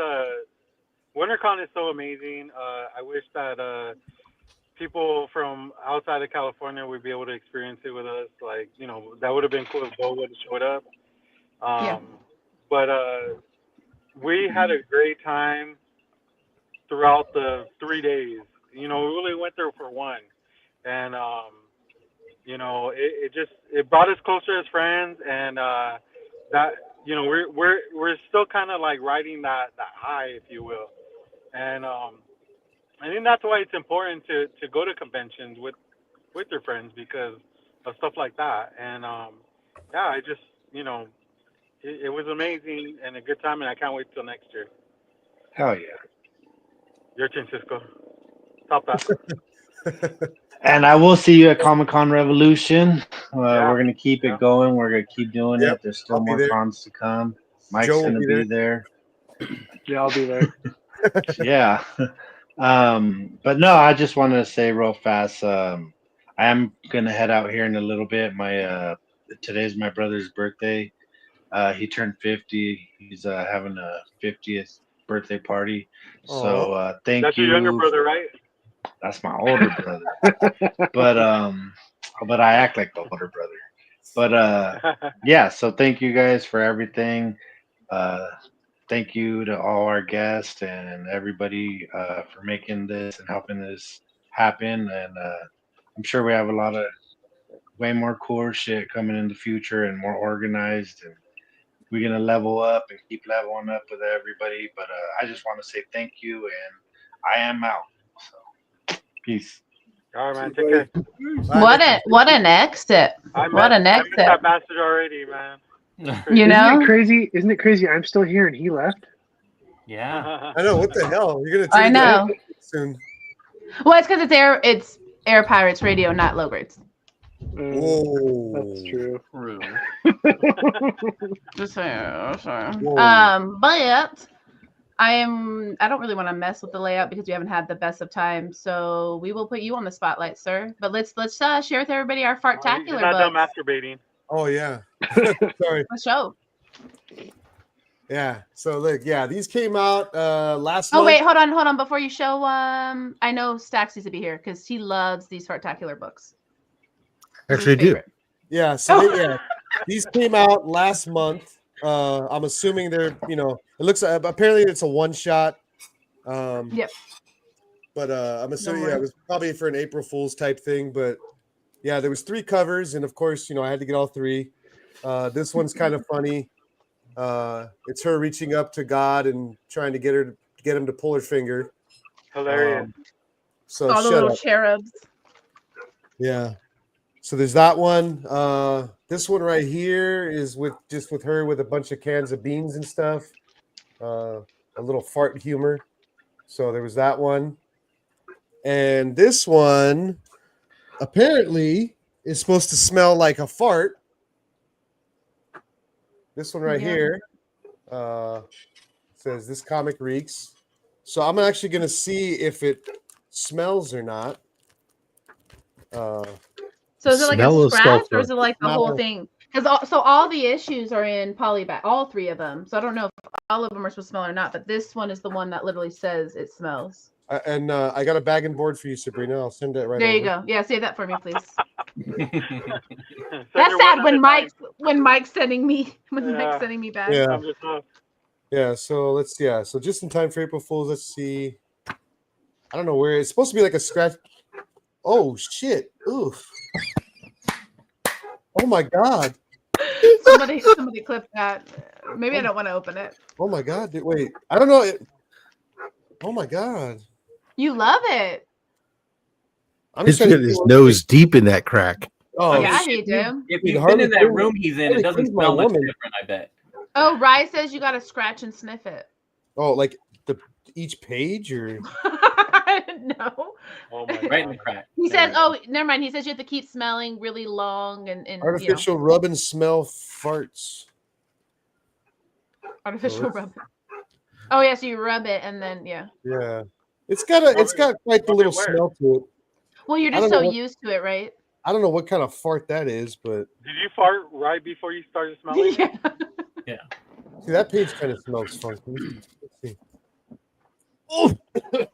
WonderCon is so amazing. I wish that people from outside of California would be able to experience it with us. Like, that would have been cool if Bo would have showed up. But we had a great time throughout the 3 days. We really went there for one, and it brought us closer as friends, and that we're still kind of like riding that high, if you will, and I think that's why it's important to go to conventions with your friends because of stuff like that, and I just it was amazing and a good time, and I can't wait till next year. Hell yeah. Your turn, Cisco. Stop that. And I will see you at Comic-Con Revolution. We're going to keep it going. We're going to keep doing it. There's still more cons to come. Mike's going to be there. Yeah, I'll be there. Yeah. But no, I just wanted to say real fast, I am going to head out here in a little bit. Today's my brother's birthday. He turned 50. He's having a 50th birthday party. So thank That's you. That's your younger brother, right? That's my older brother. But I act like the older brother. But yeah, so thank you guys for everything. Thank you to all our guests and everybody for making this and helping this happen. And I'm sure we have a lot of way more cool shit coming in the future and more organized, and we're gonna level up and keep leveling up with everybody. But I just want to say thank you, and I am out. So peace. All right, man. Take care. What an exit! What an exit! I met that bastard already, man. You know? Isn't it crazy? I'm still here and he left. Yeah. I know. What the hell? You're gonna. I know. Soon. Well, it's because it's Air Pirates Radio, not Lowbirds. Whoa. That's true. Just saying. But I don't really want to mess with the layout because we haven't had the best of times. So we will put you on the spotlight, sir. But let's share with everybody our fartacular You're not done masturbating. Oh yeah. Sorry. Let's show. Yeah. So look, these came out last Oh month. wait, hold on. Before you show, I know Stax needs to be here because he loves these fartacular books. Actually, do. Yeah. So these came out last month. I'm assuming they're, it looks apparently it's a one shot. Yep. But I'm assuming it was probably for an April Fool's type thing. But yeah, there was 3 covers, and of course, I had to get all 3. This one's kind of funny. It's her reaching up to God and trying to get him to pull her finger. Hilarious. So All the shut little up. cherubs. Yeah. So there's that one. This one right here is with her with a bunch of cans of beans and stuff. A little fart humor. So there was that one. And this one apparently is supposed to smell like a fart. This one right here says this comic reeks. So I'm actually going to see if it smells or not. So is it like Smell a of scratch or sulfur. is it like the whole thing? Because all the issues are in polybag, all 3 of them. So I don't know if all of them are supposed to smell or not, but this one is the one that literally says it smells. And I got a bag and board for you, Sabrina. I'll send it right There over. you go. Yeah, save that for me, please. Send That's her sad one at when a Mike's sending me back. Yeah. time. Just, Yeah, so so just in time for April Fools, let's see. I don't know where it's supposed to be like a scratch. Oh shit. Oof. Oh my god. Somebody clip that. Maybe I don't want to open it. Oh my god. Wait. I don't know. Oh my god. You love it. I'm He's just trying got to his see nose deep in that crack. Oh Yeah, he do. If Dude, you've Harley been in that Quinn- room he's in, Harley it doesn't Quinn's my smell much woman. different, I bet. Oh, Rye says you got to scratch and sniff it. Oh, like each page or No. oh my Right in the god. crack. He says, oh, never mind. He says you have to keep smelling really long and artificial rub and smell farts. Artificial rub. Oh, yeah, so you rub it and then, yeah. Yeah. It's got quite the little smell to it. Well, you're I just don't so know what- used to it, right? I don't know what kind of fart that is, but Did you fart right before you started smelling? Yeah. see that page kind of smells funky. Let's see. Oh,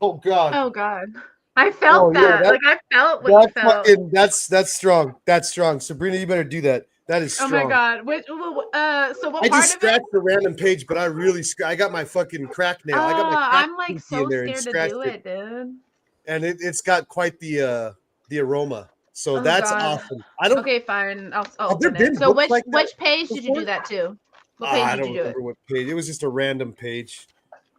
oh god. Oh, God. I felt Oh, yeah, that. Like, I felt what you felt. That's strong. That's strong. Sabrina, you better do that. That is Oh, strong. my God. So what I part just of it? scratched a random page, but I got my fucking crack nail. I got my crack I'm like pinky so in there and scared to scratched do it. it, dude. And it's got quite the aroma. So Oh, that's God. awesome. I don't. Okay, fine. I'll Have there open been it. So books like that which page did you before? do that to? What I page don't did you do it? remember what page. It was just a random page.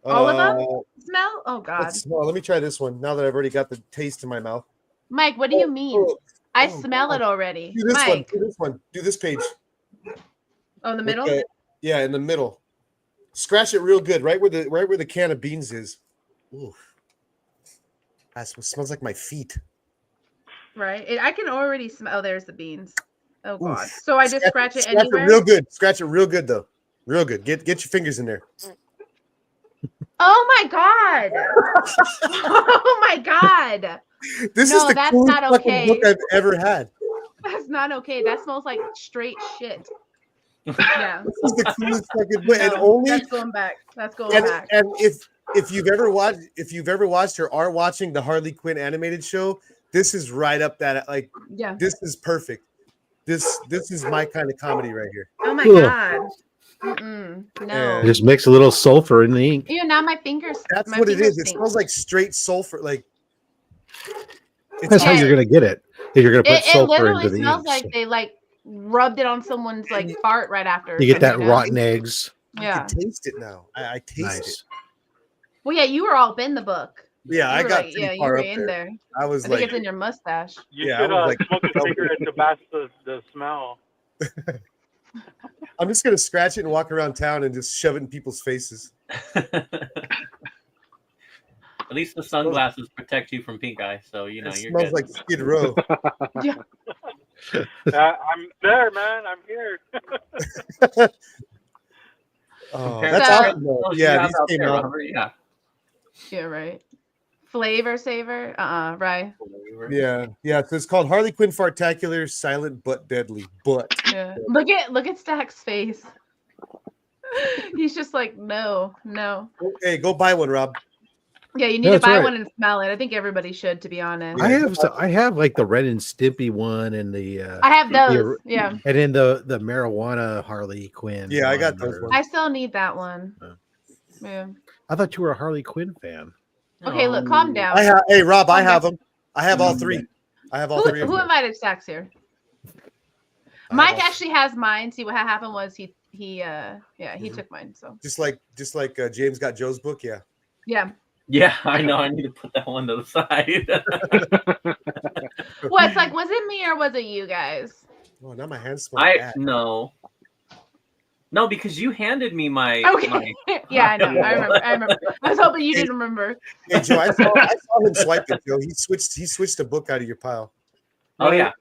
All of them? Smell? Oh, God. Let's smell. Let me try this one. Now that I've already got the taste in my mouth. Mike, what do you mean? I smell God. it already. Do this one. Mike. Do this one. Do this page. Oh, in the middle? Okay. Yeah, in the middle. Scratch it real good, right where the can of beans is. Ooh. That smells like my feet. Right. I can already smell. Oh, there's the beans. Oh, God. Oof. So I just scratch it anywhere? It real good. Scratch it real good though. Real good. Get your fingers in there. Oh my God. Oh my God. This No, is the that's coolest not fucking okay. book I've ever had. That's not okay. That smells like straight shit. Yeah. This is the coolest fucking book. And No, only that's going back. That's going back. and if you've ever watched or are watching the Harley Quinn animated show, this is right up that Yeah. this is perfect. This is my kind of comedy right here. Oh my Cool. God. No. Yeah. Just mix a little sulfur in the ink. Ew, now my fingers. That's my what it fingers is. It stink. smells like straight sulfur. Like That's how you're gonna get it. If you're gonna put It sulfur literally into the smells ink. like they rubbed it on someone's fart right after. or You get that something, you know? rotten eggs. Yeah. I can taste it now. I taste it. Nice. Well, yeah, you were all up in the book. Yeah, You I were got like, pretty yeah, you far were up in there. I was I think like, it's in your mustache. You Yeah, I should was like- smoke a cigarette to mask the smell. I'm just gonna scratch it and walk around town and just shove it in people's faces. At least the sunglasses protect you from pink eye, so you know It you're smells good. like Skid Row. Yeah. I'm there, man. I'm here. Oh, Compare that's So- awesome. though. Those Yeah, you have these out came there, out. Robert, yeah. Yeah, right. Flavor saver. Right. Yeah. So it's called Harley Quinn Fartacular, Silent but Deadly. But Yeah. Look at Stack's face. He's just like, no. hey, go buy one, Rob. Yeah, you need No, to that's buy right. one and smell it. I think everybody should, to be honest. I have like the Ren and Stimpy one and the I have those. the- Yeah. and then the marijuana Harley Quinn. Yeah, I got one, those or- ones. I still need that one. Yeah. I thought you were a Harley Quinn fan. Okay, look, calm down. Hey, Rob, I Calm have down. them. I have all three. I have all three. Who invited Stacks here? Mike actually has mine. See what happened was he took mine. So just like James got Joe's book. Yeah. Yeah, I know. I need to put that one to the side. Well, it's like, was it me or was it you guys? Oh, now my hands smell bad. No, because you handed me my. Okay. Yeah, I know. I remember. I was hoping you didn't remember. Hey, Joe, I saw him swipe it, Joe. He switched a book out of your pile. Oh yeah,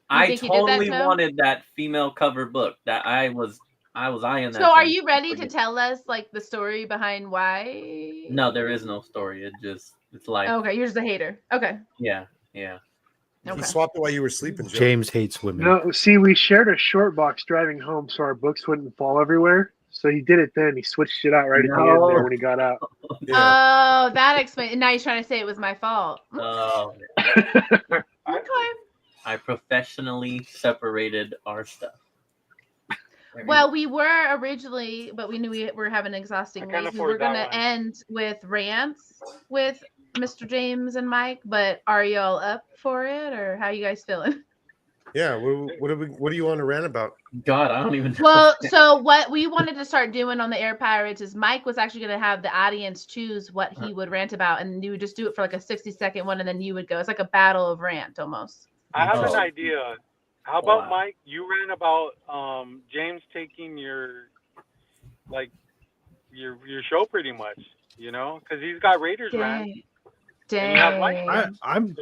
I totally wanted that female cover book. That I was eyeing that. So, are you ready to tell us like the story behind why? No, there is no story. It's life. Okay, you're just a hater. Okay. Yeah. Okay. He swapped it while you were sleeping, Joe. James hates women. No, see, we shared a short box driving home so our books wouldn't fall everywhere. So he did it then. He switched it out right at the end there when he got out. Yeah. Oh, that explains. Now he's trying to say it was my fault. Oh. Okay. I professionally separated our stuff. Well, we were originally, but we knew we were having an exhausting week. We were going to end with rants with Mr. James and Mike, but are y'all up for it, or how you guys feeling? Yeah, what do you want to rant about? God, I don't even know. Well, so what we wanted to start doing on the Air Pirates is Mike was actually going to have the audience choose what he would rant about, and you would just do it for like a 60-second one, and then you would go. It's like a battle of rant almost. I have an idea. How about Mike? You ran about James taking your show pretty much, because he's got Raiders rant. Dang. I'm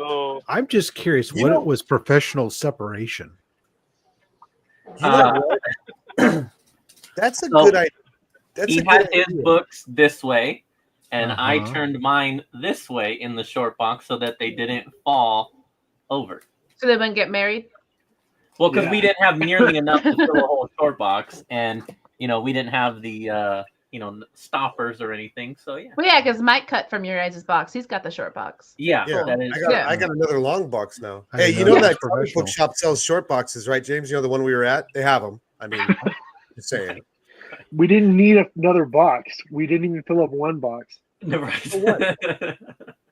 just curious. What was professional separation? That's a good idea. He had his books this way, and I turned mine this way in the short box so that they didn't fall over. So they wouldn't get married? Well, because we didn't have nearly enough to fill a whole short box, and we didn't have the stoppers or anything. So yeah. Well, yeah, because Mike cut from your guys' box. He's got the short box. Yeah. I got another long box now. Hey, that comic book shop sells short boxes, right, James? The one we were at. They have them. I mean, just saying. We didn't need another box. We didn't even fill up one box. Right.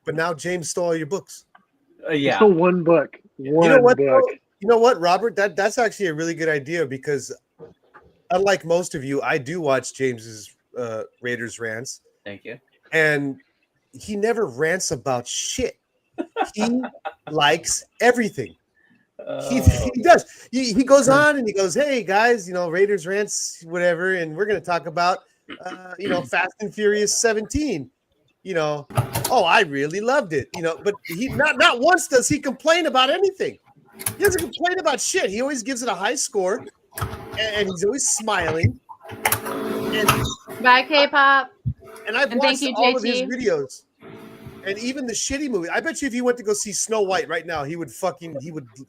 But now James stole all your books. Yeah. Stole one book. One book. You know what, Robert? That's actually a really good idea because, unlike most of you, I do watch James's Raiders rants. Thank you. And he never rants about shit. He likes everything. He does. He goes on and he goes, "Hey guys, Raiders rants, whatever, and we're gonna talk about Fast and Furious 17. I really loved it. But he not once does he complain about anything. He doesn't complain about shit. He always gives it a high score, and he's always smiling. Bye, K-pop. And I've watched all of his videos, and even the shitty movie. I bet you if he went to go see Snow White right now, he would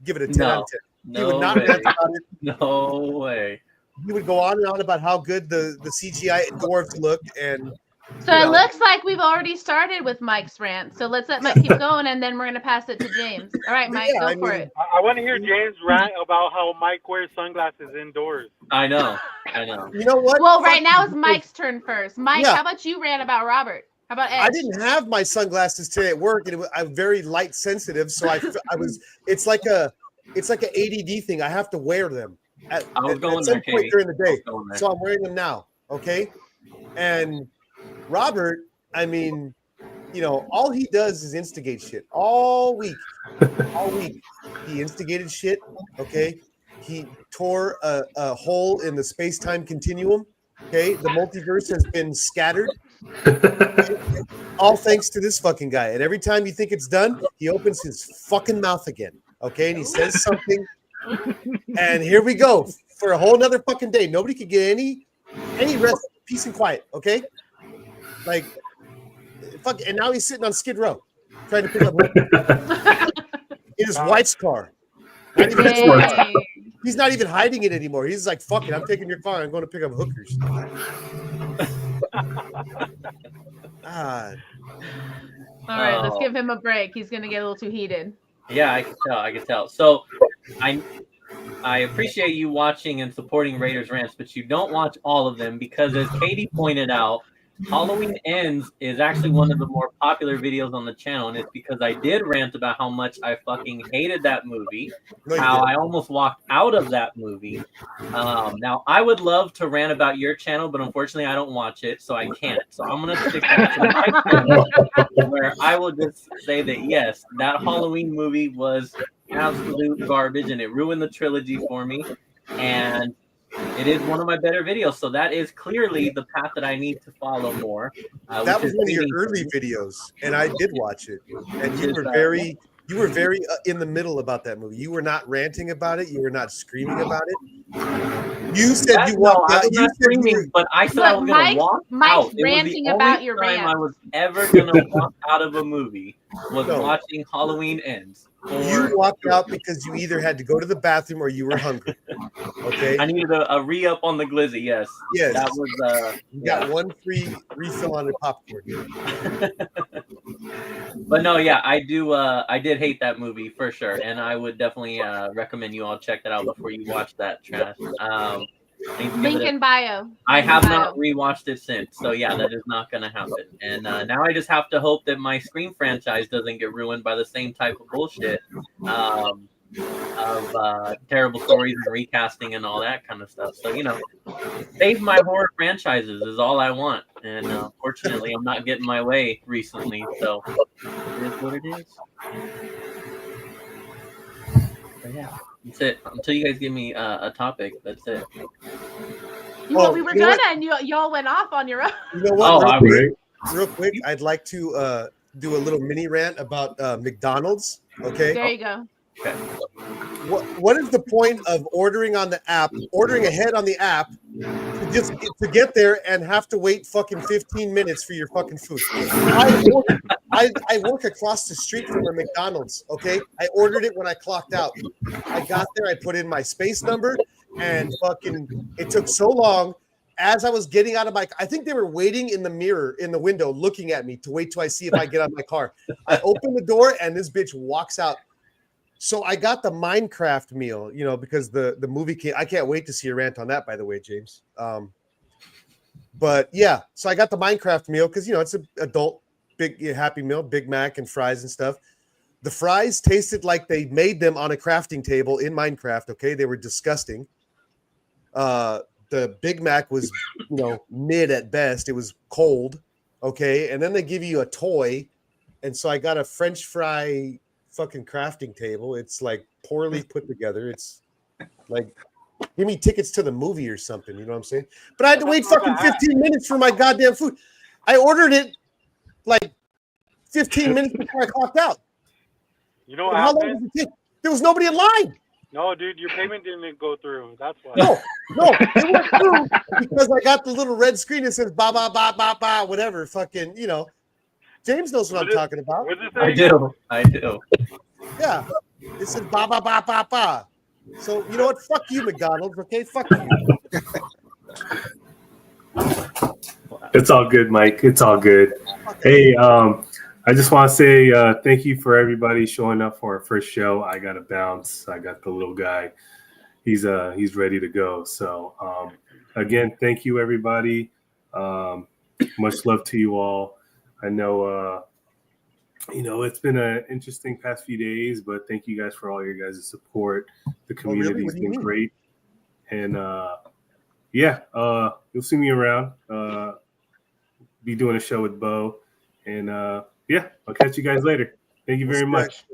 give it a 10 out of 10. He would not rant about it. No way. He would go on and on about how good the CGI dwarves looked, and so it looks like we've already started with Mike's rant. So let's let Mike keep going, and then we're gonna pass it to James. All right, Mike, go for it. I want to hear James rant about how Mike wears sunglasses indoors. I know. You know what? Well, right now it's Mike's turn first. Mike, how about you rant about Robert? How about Ed? I didn't have my sunglasses today at work, and I'm very light sensitive, so I was. It's like a ADD thing. I have to wear them at some point during the day, so I'm wearing them now. Okay, and Robert, I mean, all he does is instigate shit all week. All week, he instigated shit. Okay, he tore a hole in the space-time continuum. Okay, the multiverse has been scattered. All thanks to this fucking guy. And every time you think it's done, he opens his fucking mouth again. Okay, and he says something. And here we go for a whole nother fucking day. Nobody could get any rest, peace, and quiet. Okay, fuck. And now he's sitting on Skid Row, trying to pick up in his wife's car. He's not even hiding it anymore. He's like, "Fuck it, I'm taking your car. I'm going to pick up hookers." All right, let's give him a break. He's gonna get a little too heated. Yeah, I can tell. So I appreciate you watching and supporting Raiders rants, but you don't watch all of them because, as Katie pointed out, Halloween Ends is actually one of the more popular videos on the channel, and it's because I did rant about how much I fucking hated that movie, how I almost walked out of that movie. Now, I would love to rant about your channel, but unfortunately, I don't watch it, so I can't. So I'm going to stick to my channel, where I will just say that, yes, that Halloween movie was absolute garbage, and it ruined the trilogy for me, and it is one of my better videos, so that is clearly the path that I need to follow more. That was one of your early videos, and I did watch it. And you were very in the middle about that movie. You were not ranting about it. You were not screaming about it. You said you walked out. You said you were, but I said I was going to walk out. It was ranting the about only your time rant. I was ever going to walk out of a movie was watching Halloween Ends. You walked out because you either had to go to the bathroom or you were hungry. Okay. I needed a re-up on the glizzy. Yes. Yes. That was. You got one free refill on the popcorn. But no, yeah, I do. I did hate that movie for sure, and I would definitely recommend you all check that out before you watch that trash. Link in bio. I have not rewatched it since, so yeah, that is not going to happen. And now I just have to hope that my Scream franchise doesn't get ruined by the same type of bullshit of terrible stories and recasting and all that kind of stuff. So save my horror franchises is all I want. And fortunately, I'm not getting my way recently, so it is what it is. But yeah. That's it. Until you guys give me a topic, that's it. Well, we were gonna, and y'all went off on your own. You know what? Real quick, I'd like to do a little mini rant about McDonald's. Okay. There you go. Okay. What is the point of ordering on the app, ordering ahead on the app, to get there and have to wait fucking 15 minutes for your fucking food? I work across the street from a McDonald's, okay? I ordered it when I clocked out. I got there, I put in my space number, and fucking it took so long. As I was getting out of I think they were waiting in the mirror, in the window, looking at me to wait till I see if I get out of my car. I open the door, and this bitch walks out. So I got the Minecraft meal, because the movie came. I can't wait to see a rant on that, by the way, James. But yeah, so I got the Minecraft meal because it's an adult big Happy Meal, Big Mac and fries and stuff. The fries tasted like they made them on a crafting table in Minecraft. Okay, they were disgusting. The Big Mac was, mid at best. It was cold. Okay, and then they give you a toy, and so I got a French fry fucking crafting table. It's like poorly put together. It's like, give me tickets to the movie or something. You know what I'm saying? But I had to wait fucking 15 minutes for my goddamn food. I ordered it like 15 minutes before I clocked out. You know what how happened? long did it take? There was nobody in line. No, dude, your payment didn't go through. That's why. No, it went through because I got the little red screen that says ba ba ba ba ba whatever. Fucking, James knows what I'm talking about. I do. Yeah, it says ba ba ba ba ba. So you know what? Fuck you, McDonald's. Okay, fuck you. It's all good, Mike. It's all good. Hey, I just want to say thank you for everybody showing up for our first show. I got to bounce. I got the little guy. He's ready to go. So again, thank you, everybody. Much love to you all. I know, it's been an interesting past few days, but thank you guys for all your guys' support. The community's been great. And you'll see me around. Be doing a show with Bo. And I'll catch you guys later. Thank you very much.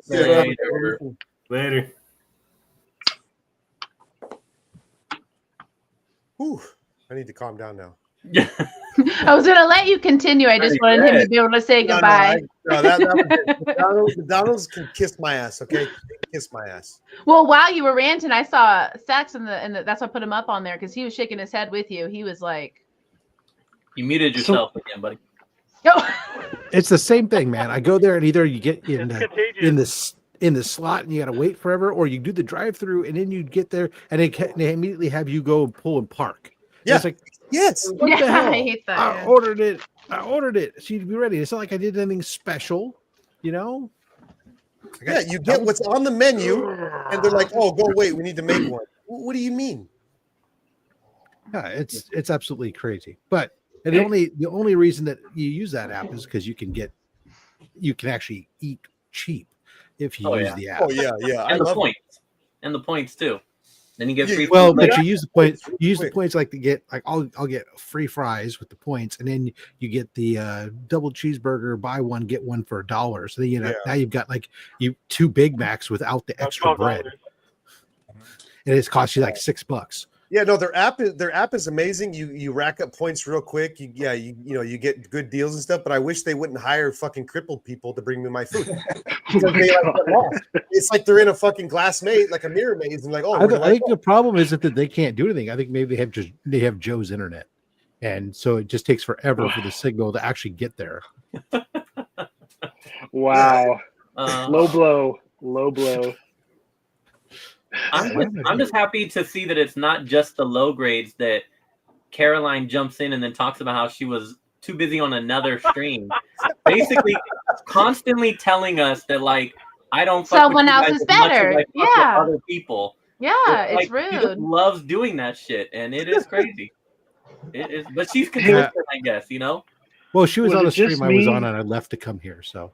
Later. Whew, I need to calm down now. I was gonna let you continue. I just wanted him to be able to say goodbye. McDonald's can kiss my ass, okay? Kiss my ass. Well, while you were ranting, I saw Sax in the that's why I put him up on there because he was shaking his head with you. He was like, "You muted yourself again, buddy." It's the same thing, man. I go there and either you get in the slot and you got to wait forever, or you do the drive-through and then you get there and they immediately have you go pull and park. Yeah. It's like, yes. What the hell? I hate that. I ordered it. So you'd be ready. It's not like I did anything special, Yeah, you get what's on the menu, and they're like, "Oh, go wait. We need to make one." What do you mean? Yeah, it's absolutely crazy. But And the only reason that you use that app is because you can actually eat cheap if you use the app. Oh yeah. I And the love it. points. And the points too. Then you get free Well, food but later. you use the points. You use the points like to get like I'll get free fries with the points, and then you get the double cheeseburger, buy one get one for $1. So then now you've got like two Big Macs without the extra bread, and it's cost you like $6. Yeah, no, their app is amazing. You rack up points real quick. You get good deals and stuff. But I wish they wouldn't hire fucking crippled people to bring me my food. Because they like get lost. It's like they're in a fucking glass maze, like a mirror maze, and like, oh, I think the problem isn't that they can't do anything. I think maybe they have Joe's internet, and so it just takes forever for the signal to actually get there. Wow, low blow. I'm just happy to see that it's not just the low grades that Caroline jumps in and then talks about how she was too busy on another stream, basically constantly telling us that like I don't fuck Someone with you else guys is as much as better. I fuck with Yeah. other people. Yeah, it's like, she just rude. loves doing that shit, and it is crazy. It is, but she's consistent, I guess. Well, she was Was on it a stream just I was me? on, and I left to come here. So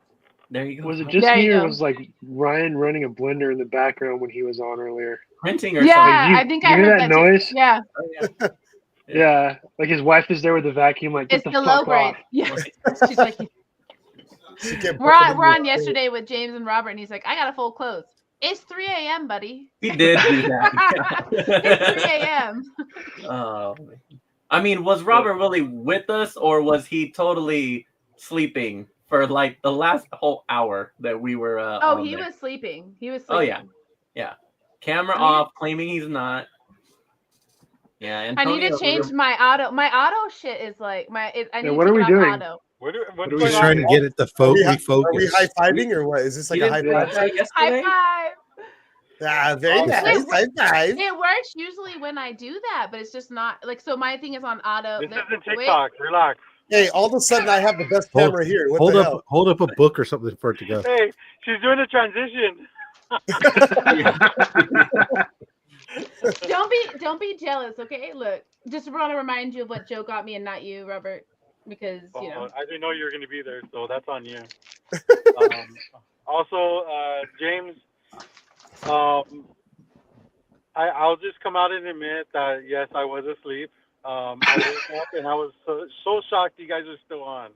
there you go. Was it just There me, you or go. was like Ryan running a blender in the background when he was on earlier? Printing or Yeah, something? I think you I hear heard that that too. noise? Yeah, Yeah, like his wife is there with the vacuum, like, it's get the the low fuck grade. off. Yeah, she's like, we're on yesterday with James and Robert, and he's like, I gotta fold clothes. It's 3 a.m., buddy. He did do that. It's 3 a.m. I mean, was Robert really with us, or was he totally sleeping for like the last whole hour that we were? He was sleeping. He was sleeping. Oh yeah. Camera off, claiming he's not. Yeah, I need to change my auto. My auto shit is like I need what to are we take it off doing? auto. What He's trying to get it to refocus. Are we high fiving or what? Is this like a high five? High five. Ah, very nice. High five. It works usually when I do that, but it's just not like so. My thing is on auto. This isn't TikTok. Relax. Hey, all of a sudden I have the best camera here. What the hell? Hold up a book or something for it to go. Hey, she's doing a transition. Don't be jealous, okay? Look, just want to remind you of what Joe got me and not you, Robert, because you know. I didn't know you were going to be there, so that's on you. Also, James, I'll just come out and admit that yes, I was asleep. I woke up and I was so shocked you guys are still on.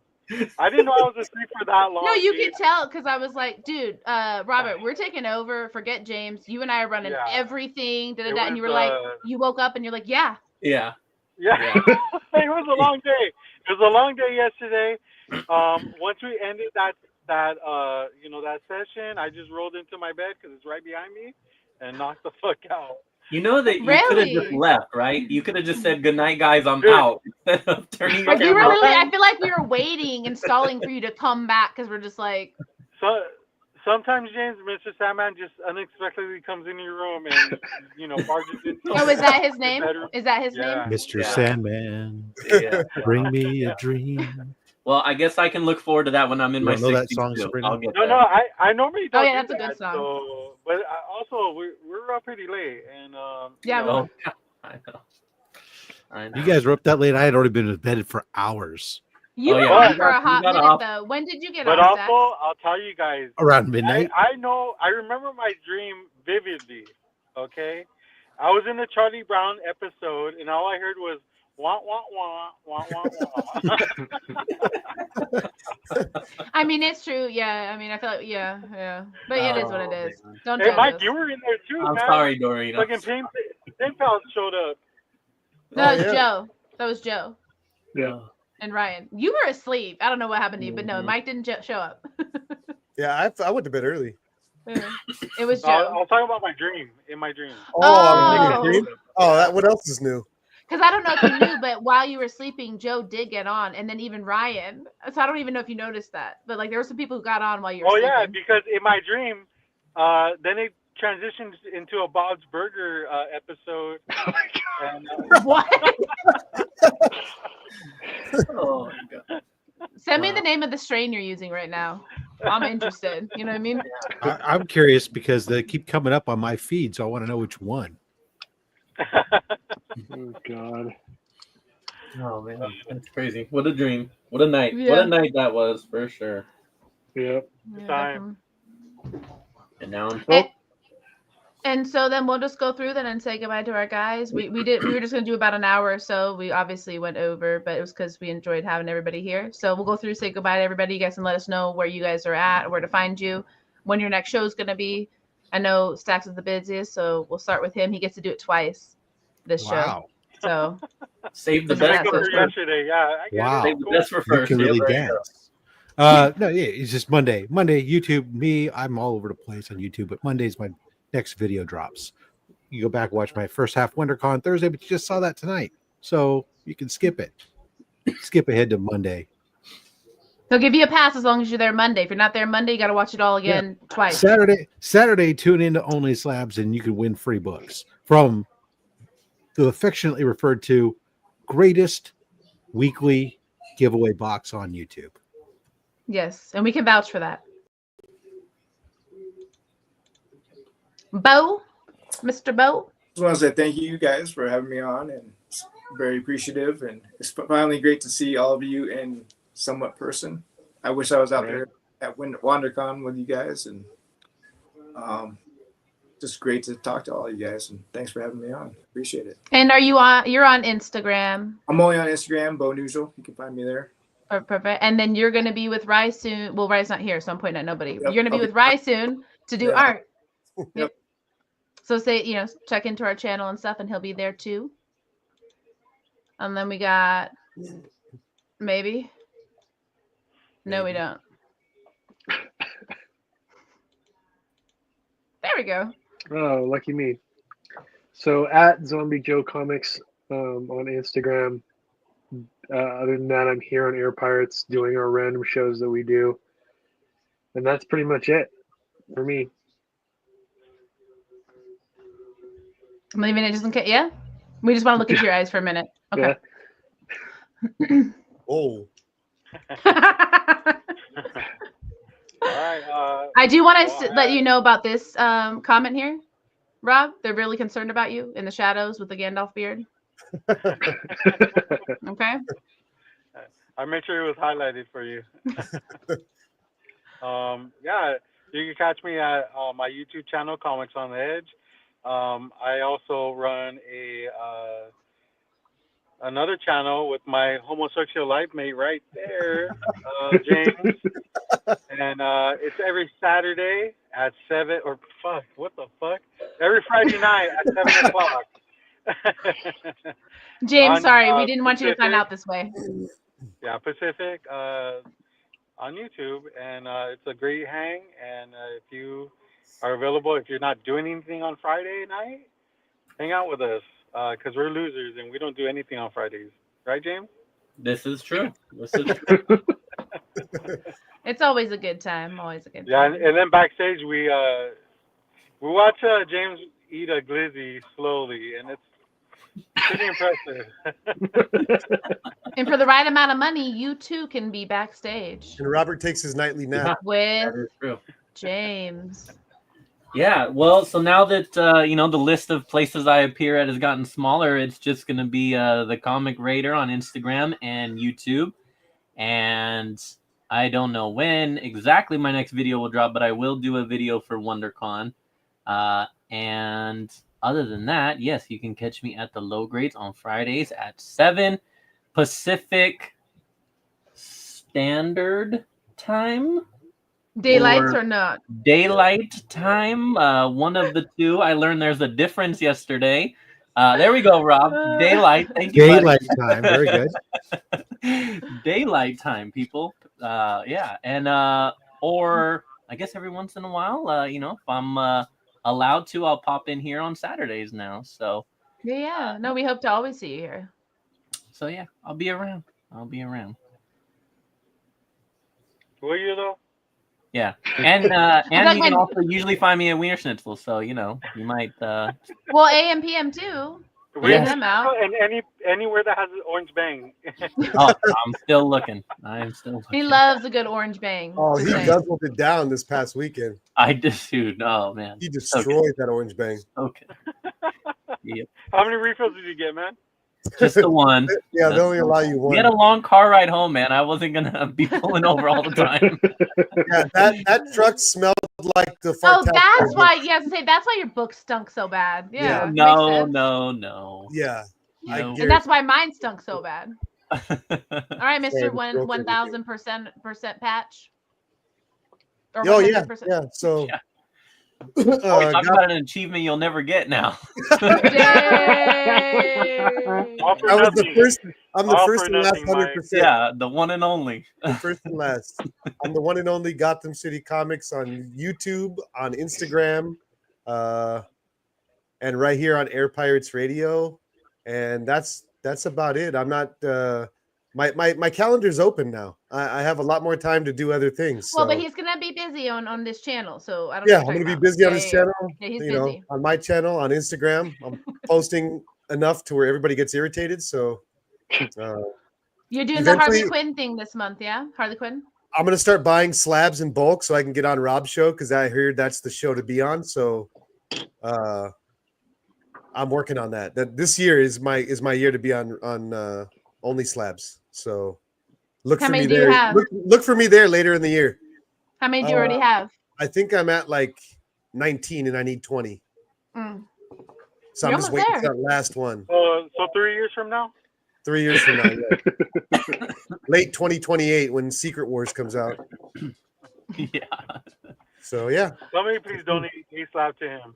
I didn't know I was asleep for that long. No, you can tell because I was like, dude, Robert, we're taking over. Forget James. You and I are running everything. And you were like, you woke up and you're like, yeah. Yeah. It was a long day. It was a long day yesterday. Once we ended that session, I just rolled into my bed because it's right behind me and knocked the fuck out. You know that you could have just left, right? You could have just said, "Good night, guys. I'm out." Instead of turning your camera off. I feel like we were waiting and stalling for you to come back because we're just like. So sometimes, James, Mr. Sandman just unexpectedly comes in your room and barges in. Oh, is that his name? Is that his name? Mr. Sandman, bring me a dream. Well, I guess I can look forward to that when I'm in my 60s. That song, I'll get No, I normally don't. Oh yeah, that's a good song. So, but also we're up pretty late, and I know. You guys were up that late. I had already been in bed for hours. You were up for a hot minute though. When did you get But off? also, I'll tell you guys. Around midnight. I remember my dream vividly. Okay, I was in the Charlie Brown episode, and all I heard was wah wah wah wah wah wah. I mean, it's true. Yeah. I mean, I feel like but it is what it is. Don't. Hey, Mike, you were in there too. I'm man. sorry, Dory. Fucking Pin Pals showed up. That was Joe. That was Joe. Yeah. And Ryan, you were asleep. I don't know what happened to you, but no, Mike didn't show up. Yeah, I went to bed early. It was Joe. I'll talk about my dream. In my dream. What else is new? Because I don't know if you knew, but while you were sleeping, Joe did get on, and then even Ryan. So I don't even know if you noticed that, but like there were some people who got on while you were sleeping. Oh yeah, because in my dream, then it transitioned into a Bob's Burger episode. Oh my God. And, what? Oh my God. Send me the name of the strain you're using right now. I'm interested. You know what I mean? I'm curious because they keep coming up on my feed, so I want to know which one. Oh God. Oh man, that's crazy. What a dream. What a night. What Yeah. a night that was for sure. Yep. Yeah, Time. definitely. And now I'm And so then we'll just go through then and say goodbye to our guys. We were just gonna do about an hour or so. We obviously went over, but it was because we enjoyed having everybody here. So we'll go through, say goodbye to everybody. You guys can let us know where you guys are at, where to find you, when your next show is gonna be. I know Stacks is the busiest, so we'll start with him. He gets to do it twice this Wow. show. So save the This is best that, Make so up for for it's cool. first. yesterday. Yeah, I get Wow. it. Save the Cool. best for You first. can Yeah, really there you go. dance. No, yeah, it's just Monday. YouTube, me, I'm all over the place on YouTube, but Monday's my next video drops. You go back, watch my first half WonderCon Thursday, but you just saw that tonight. So you can skip it. Skip ahead to Monday. He'll give you a pass as long as you're there Monday. If you're not there Monday, you got to watch it all again twice. Saturday, tune into Only Slabs and you can win free books from the affectionately referred to greatest weekly giveaway box on YouTube. Yes, and we can vouch for that. Bo, Mr. Bo. Just want to say thank you guys for having me on, and it's very appreciative. And it's finally great to see all of you in somewhat person. I wish I was out there at WonderCon with you guys, and just great to talk to all you guys. And thanks for having me on. Appreciate it. And are you on? You're on Instagram. I'm only on Instagram, Bo Neutral. You can find me there. Perfect. And then you're going to be with Rye soon. Well, Rye's not here, so I'm pointing at nobody. Yep, You're going to be with Rye soon to do art. Yep. So say, check into our channel and stuff, and he'll be there too. And then we got maybe. No, we don't. There we go. Oh, lucky me. So at Zombie Joe Comics on Instagram. Other than that, I'm here on Air Pirates doing our random shows that we do. And that's pretty much it for me. I'm leaving it just in case. Yeah? We just want to look into your eyes for a minute. Okay. Yeah. Oh. All right. I do want to let you know about this comment here, Rob. They're really concerned about you in the shadows with the Gandalf beard. Okay. I made sure it was highlighted for you. Yeah, you can catch me at my YouTube channel, Comics on the Edge. I also run another channel with my homosexual life mate right there, James. And it's every Saturday at 7 or fuck, what the fuck? Every Friday night at 7 o'clock. James, On, sorry, we didn't want you to Pacific. find out this way. Yeah, Pacific on YouTube, and it's a great hang. And if you are available, if you're not doing anything on Friday night, hang out with us because we're losers and we don't do anything on Fridays, right, James? This is true. This is true. It's always a good time. Always a good time. Yeah, and then backstage we watch James eat a glizzy slowly, and it's pretty impressive. And for the right amount of money, you too can be backstage And Robert takes his nightly nap. with That is true. James. Yeah, well, so now that the list of places I appear at has gotten smaller, it's just going to be the Comic Raider on Instagram and YouTube. And I don't know when exactly my next video will drop, but I will do a video for WonderCon. And other than that, yes, you can catch me at the Low Grades on Fridays at 7 Pacific Standard Time. Daylights or not? Daylight time, one of the two. I learned there's a difference yesterday. There we go, Rob. Daylight. Thank you. Daylight time. Very good. Daylight time, people. Yeah, and or I guess every once in a while, if I'm allowed to, I'll pop in here on Saturdays now. So Yeah. No, we hope to always see you here. so yeah, I'll be around. Will you though? Yeah, and like you can my- also usually find me at Wiener Schnitzel. So you might. Well, AM PM too. Where Bring them out. And anywhere that has an orange bang. Oh, I'm still looking. He loves a good orange bang. Oh, Just he saying. guzzled it down this past weekend. I just, dude. Oh man, He destroyed that orange bang. Okay. Yep. How many refills did you get, man? Just the one. Yeah, they only allow you We had one. a long car ride home, man. I wasn't gonna be pulling over all the time. Yeah, that truck smelled like the fart. Oh, that's why. Yeah, say that's why your book stunk so bad. Yeah. makes No, sense. no. Yeah. No. And that's why mine stunk so bad. All right, Mr. Sorry, 1000% patch. Or Oh yeah, 100%. yeah. So Talk about an achievement you'll never get now. I was the first. I'm the first and last 100%. Yeah, the one and only. The first and last. I'm the one and only Gotham City Comics on YouTube, on Instagram, and right here on Air Pirates Radio, and that's about it. I'm not. My calendar's open now. I have a lot more time to do other things. Well, so. but he's gonna be busy on this channel, so I don't. Yeah, I'm gonna be busy on this channel. Yeah, he's you busy. know, on my channel on Instagram. I'm posting enough to where everybody gets irritated. So you're doing the Harley Quinn thing this month, yeah? Harley Quinn. I'm gonna start buying slabs in bulk so I can get on Rob's show because I heard that's the show to be on. So I'm working on that. That this year is my year to be on only slabs. So look How for many me do you there. have? Look for me there later in the year. How many do you already have? I think I'm at like 19 and I need 20. So You're I'm just waiting almost for that last one. So 3 years from now? 3 years from now, yeah. Late 2028 when Secret Wars comes out. Yeah. So yeah. Somebody please donate a slab to him.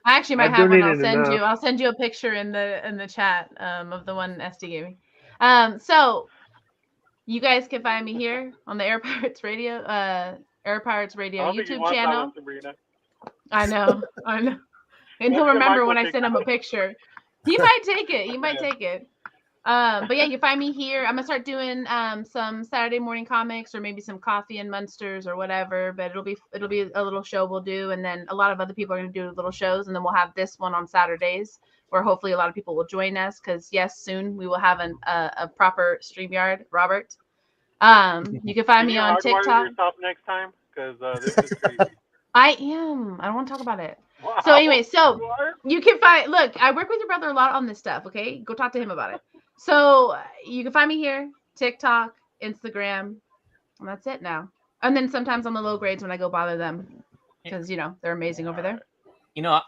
I actually might I've have one. I'll donated send you. enough. I'll send you a picture in the chat of the one SD gave me. So you guys can find me here on the Air Pirates Radio YouTube channel. I know. And he'll remember when I send him a picture. He might take it. But yeah, you can find me here. I'm gonna start doing some Saturday morning comics or maybe some coffee and Munsters or whatever. But it'll be a little show we'll do, and then a lot of other people are gonna do little shows, and then we'll have this one on Saturdays where hopefully a lot of people will join us because yes, soon we will have a proper StreamYard. Robert, you can find me on TikTok. Next time because this is crazy. I am. I don't want to talk about it. Wow. So anyway, so you can find. Look, I work with your brother a lot on this stuff. Okay, go talk to him about it. So you can find me here, TikTok, Instagram, and that's it now. And then sometimes on the low grades when I go bother them because they're amazing over there.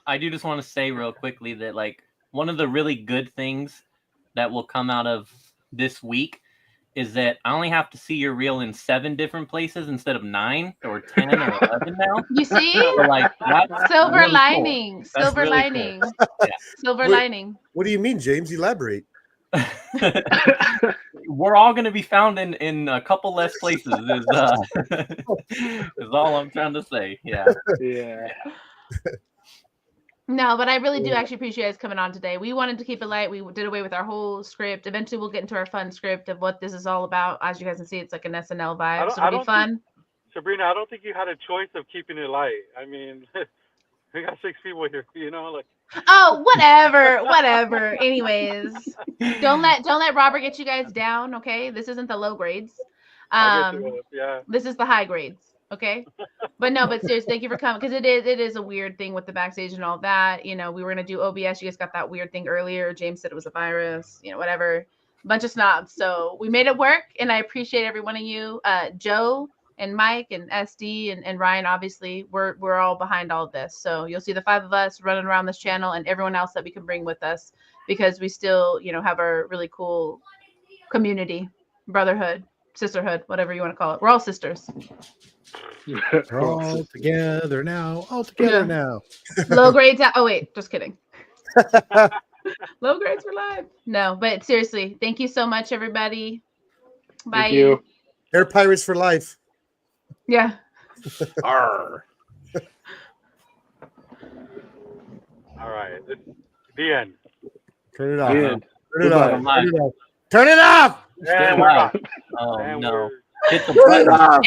I do just want to say real quickly that like one of the really good things that will come out of this week is that I only have to see your reel in 7 different places instead of 9 or 10 or 11 now. You see? So, like, that's silver really lining. Cool. Silver really lining. Cool. Yeah. Silver lining. What do you mean, James? Elaborate. We're all going to be found in a couple less places is all I'm trying to say. Yeah. No, but I really do actually appreciate you guys coming on today. We wanted to keep it light. We did away with our whole script. Eventually, we'll get into our fun script of what this is all about. As you guys can see, it's like an SNL vibe, so it'll be fun. Sabrina, I don't think you had a choice of keeping it light. I mean, we got 6 people here, like. Oh, whatever. Anyways, don't let Robert get you guys down. Okay, this isn't the low grades. This is the high grades. Okay, but seriously, thank you for coming because it is a weird thing with the backstage and all that. We were gonna do OBS. You guys got that weird thing earlier. James said it was a virus. Whatever. Bunch of snobs. So we made it work, and I appreciate every one of you. Joe and Mike and SD and Ryan. Obviously, we're all behind all of this. So you'll see the 5 of us running around this channel, and everyone else that we can bring with us because we still have our really cool community, brotherhood, sisterhood, whatever you want to call it. We're all sisters. We're all together now. All together now. Low grades out. Oh wait, just kidding. Low grades for live. No, but seriously, thank you so much, everybody. Bye. Thank you. Air Pirates for life. Yeah. All right. The end. Turn it off. Turn it off. Turn it off. Turn it off. Oh no. Hit the button.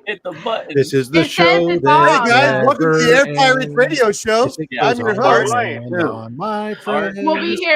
Hit the button. This is the show. Hey guys, welcome to the Air Pirates Radio Show. I'm your host. On my friend. We'll be here.